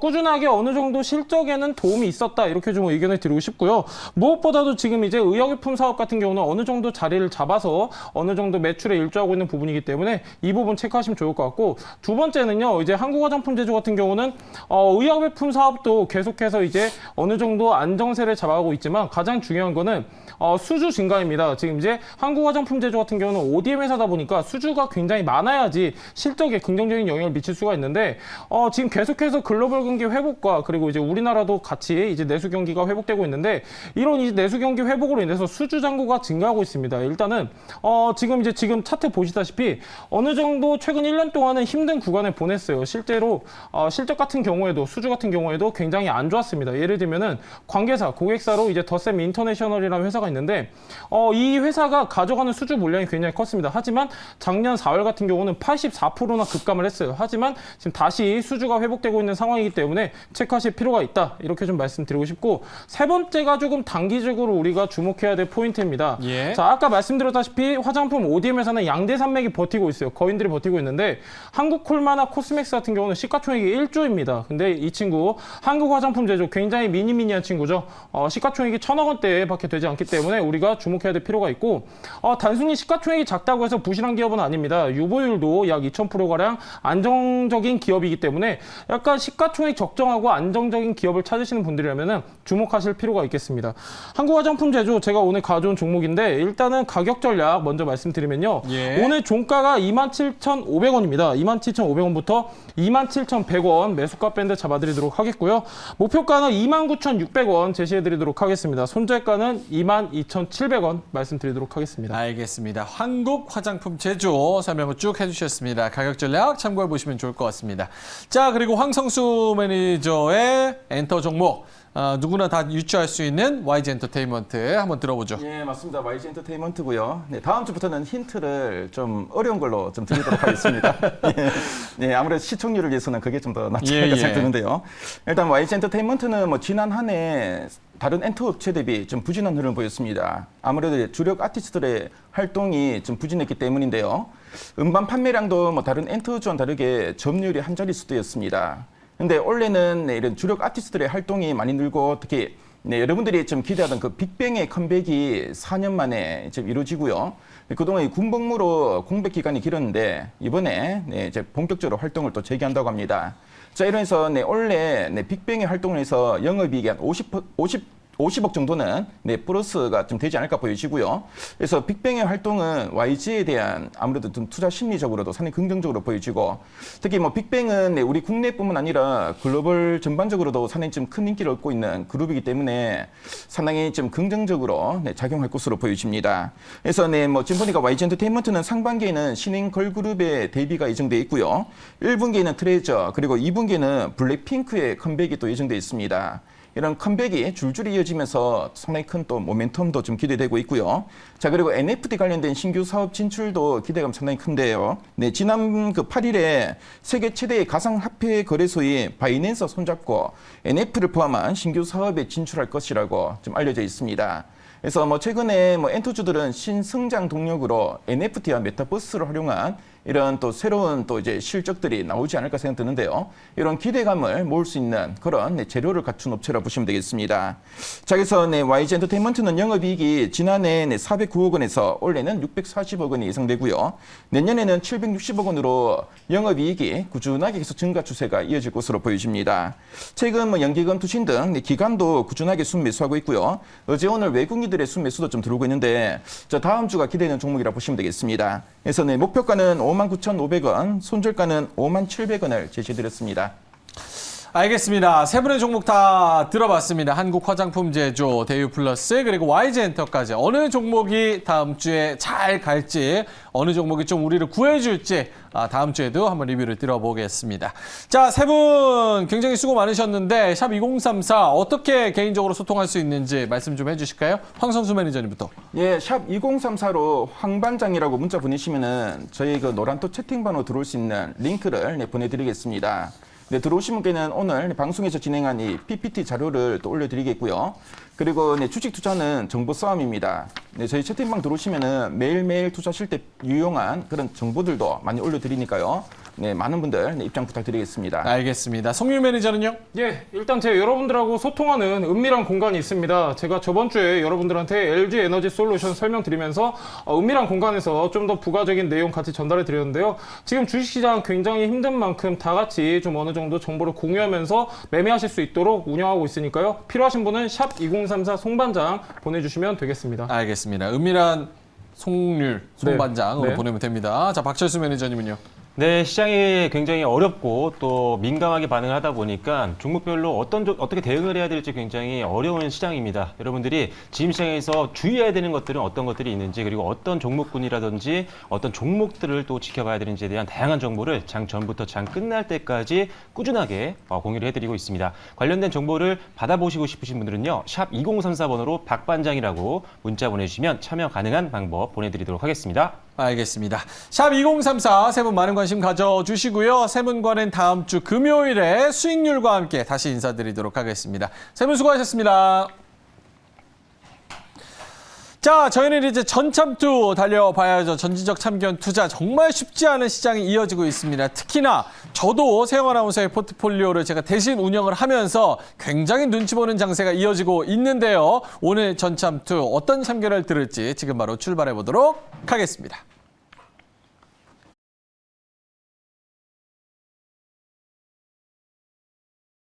꾸준하게 어느 정도 실적에는 도움이 있었다 이렇게 좀 의견을 드리고 싶고요. 무엇보다도 지금 이제 의약용품 사업 같은 경우는 어느 정도 자리를 잡아서 어느 정도 매출에 일조하고 있는 부분이기 때문에 이 부분 체크하시면 좋을 것 같고 두 번째는요. 이제 한국 화장품 제조 같은 경우는 의약용품 사업도 계속해서 이제 어느 정도 안정세를 잡아가고 있지만 가장 중요한 거는 수주 증가입니다. 지금 이제 한국 화장품 제조 같은 경우는 ODM 회사다 보니까 수주가 굉장히 많아야지 실적에 긍정적인 영향을 미칠 수가 있는데 지금 계속해서 글로벌 경기 회복과 그리고 이제 우리나라도 같이 이제 내수 경기가 회복되고 있는데 이런 이제 내수 경기 회복으로 인해서 수주 잔고가 증가하고 있습니다. 일단은 지금 차트 보시다시피 어느 정도 최근 1년 동안은 힘든 구간을 보냈어요. 실제로 실적 같은 경우에도 수주 같은 경우에도 굉장히 안 좋았습니다. 예를 들면은 관계사, 고객사로 이제 더셈 인터내셔널이라는 회사가 있는데 이 회사가 가져가는 수주 물량이 굉장히 컸습니다. 하지만 작년 4월 같은 경우는 84%나 급감을 했어요. 하지만 지금 다시 수주가 회복되고 있는 상황이기 때문에 체크하실 필요가 있다. 이렇게 좀 말씀드리고 싶고 세 번째가 조금 단기적으로 우리가 주목해야 될 포인트입니다. 예. 자, 아까 말씀드렸다시피 화장품 ODM 회사는 양대산맥이 버티고 있어요. 거인들이 버티고 있는데 한국콜마나 코스맥스 같은 경우는 시가총액이 1조입니다. 근데 이 친구 한국 화장품 제조 굉장히 미니미니한 친구죠. 시가총액이 1,000억 원대밖에 되지 않기 때문에 우리가 주목해야 될 필요가 있고 단순히 시가총액이 작다고 해서 부실한 기업은 아닙니다. 유보율도 약 2,000%가량 안정적인 기업이기 때문에 약간 시가총액 적정하고 안정적인 기업을 찾으시는 분들이라면 주목하실 필요가 있겠습니다. 한국 화장품 제조 제가 오늘 가져온 종목인데 일단은 가격 전략 먼저 말씀드리면요. 예. 오늘 종가가 27,500원입니다. 27,500원부터 27,100원 매수가 밴드 잡아드리도록 하겠고요. 목표가는 29,600원 제시해드리도록 하겠습니다. 손절가는 22,700원 말씀드리도록 하겠습니다. 알겠습니다. 한국 화장품 제조 설명을 쭉 해주셨습니다. 가격 전략 참고해 보시면 좋을 것 같습니다. 자, 그리고 황성수 매니저의 엔터 종목. 누구나 다 유추할 수 있는 YG 엔터테인먼트 한번 들어보죠. 예, 맞습니다. YG 엔터테인먼트고요. 네, 다음 주부터는 힌트를 좀 어려운 걸로 좀 드리도록 하겠습니다. 예, 네, 아무래도 시청률을 위해서는 그게 좀 더 낫지 않을까 생각드는데요. 일단 YG 엔터테인먼트는 뭐 지난 한 해 다른 엔터 업체 대비 좀 부진한 흐름을 보였습니다. 아무래도 주력 아티스트들의 활동이 좀 부진했기 때문인데요. 음반 판매량도 뭐 다른 엔터주와는 다르게 점유율이 한 자릿수였습니다. 근데 올해는 네, 이런 주력 아티스트들의 활동이 많이 늘고 특히 네, 여러분들이 좀 기대하던 그 빅뱅의 컴백이 4년 만에 지금 이루어지고요. 그동안 이 군복무로 공백 기간이 길었는데 이번에 네, 이제 본격적으로 활동을 또 재개한다고 합니다. 자, 이러면서 네, 원래 네, 빅뱅의 활동을 해서 영업이익이 한 50억 정도는 네, 플러스가 좀 되지 않을까 보여지고요. 그래서 빅뱅의 활동은 YG에 대한 아무래도 좀 투자 심리적으로도 상당히 긍정적으로 보여지고 특히 뭐 빅뱅은 네, 우리 국내뿐만 아니라 글로벌 전반적으로도 상당히 좀 큰 인기를 얻고 있는 그룹이기 때문에 상당히 좀 긍정적으로 네, 작용할 것으로 보여집니다. 그래서 네, 뭐 지금 보니까 YG 엔터테인먼트는 상반기에는 신인 걸그룹의 데뷔가 예정돼 있고요. 1분기에는 트레저 그리고 2분기에는 블랙핑크의 컴백이 또 예정돼 있습니다. 이런 컴백이 줄줄이 이어지면서 상당히 큰 또 모멘텀도 좀 기대되고 있고요. 자, 그리고 NFT 관련된 신규 사업 진출도 기대감 상당히 큰데요. 네, 지난 그 8일에 세계 최대의 가상화폐 거래소인 바이낸스 손잡고 NFT를 포함한 신규 사업에 진출할 것이라고 좀 알려져 있습니다. 그래서 뭐 최근에 뭐 엔터주들은 신성장 동력으로 NFT와 메타버스를 활용한 이런 또 새로운 또 이제 실적들이 나오지 않을까 생각드는데요. 이런 기대감을 모을 수 있는 그런 네, 재료를 갖춘 업체라 보시면 되겠습니다. 자, 그래서 네, YG 엔터테인먼트는 영업이익이 지난해 네, 409억 원에서 올해는 640억 원이 예상되고요. 내년에는 760억 원으로 영업이익이 꾸준하게 계속 증가 추세가 이어질 것으로 보여집니다. 최근 뭐 연기금, 투신 등 네, 기관도 꾸준하게 순매수하고 있고요. 어제 오늘 외국인들의 순매수도 좀 들어오고 있는데 자, 다음 주가 기대되는 종목이라 보시면 되겠습니다. 그래서 네, 목표가는 59,500원, 손절가는 57,700원을 제시해드렸습니다. 알겠습니다. 세 분의 종목 다 들어봤습니다. 한국 화장품 제조, 대유플러스, 그리고 YG 엔터까지 어느 종목이 다음 주에 잘 갈지, 어느 종목이 좀 우리를 구해줄지 다음 주에도 한번 리뷰를 들어보겠습니다. 자, 세 분 굉장히 수고 많으셨는데 샵 2034 어떻게 개인적으로 소통할 수 있는지 말씀 좀 해주실까요? 황선수 매니저님부터. 예, 샵 2034로 황반장이라고 문자 보내시면은 저희 그 노란톡 채팅방으로 들어올 수 있는 링크를 네, 보내드리겠습니다. 네, 들어오신 분께는 오늘 방송에서 진행한 이 PPT 자료를 또 올려드리겠고요. 그리고 네, 주식 투자는 정보 싸움입니다. 네, 저희 채팅방 들어오시면은 매일매일 투자하실 때 유용한 그런 정보들도 많이 올려드리니까요. 네, 많은 분들 네, 입장 부탁드리겠습니다. 알겠습니다. 송유 매니저는요? 예, 일단 제가 여러분들하고 소통하는 은밀한 공간이 있습니다. 제가 저번 주에 여러분들한테 LG 에너지 솔루션 설명드리면서 은밀한 공간에서 좀 더 부가적인 내용 같이 전달해 드렸는데요. 지금 주식시장 굉장히 힘든 만큼 다 같이 좀 어느 정도 정보를 공유하면서 매매하실 수 있도록 운영하고 있으니까요. 필요하신 분은 샵 2034 송반장 보내주시면 되겠습니다. 알겠습니다. 은밀한 송률, 송반장으로 네. 보내면 됩니다. 자, 박철수 매니저님은요? 네, 시장이 굉장히 어렵고 또 민감하게 반응을 하다 보니까 종목별로 어떻게 대응을 해야 될지 굉장히 어려운 시장입니다. 여러분들이 지금 시장에서 주의해야 되는 것들은 어떤 것들이 있는지 그리고 어떤 종목군이라든지 어떤 종목들을 또 지켜봐야 되는지에 대한 다양한 정보를 장 전부터 장 끝날 때까지 꾸준하게 공유를 해드리고 있습니다. 관련된 정보를 받아보시고 싶으신 분들은요. 샵 2034번으로 박반장이라고 문자 보내주시면 참여 가능한 방법 보내드리도록 하겠습니다. 알겠습니다. 샵 2034 세 분 많은 관심 가져주시고요. 세 분과는 다음 주 금요일에 수익률과 함께 다시 인사드리도록 하겠습니다. 세 분 수고하셨습니다. 자, 저희는 이제 전참투 달려봐야죠. 전지적 참견 투자 정말 쉽지 않은 시장이 이어지고 있습니다. 특히나 저도 세영 아나운서의 포트폴리오를 제가 대신 운영을 하면서 굉장히 눈치 보는 장세가 이어지고 있는데요. 오늘 전참투 어떤 참견을 들을지 지금 바로 출발해 보도록 하겠습니다.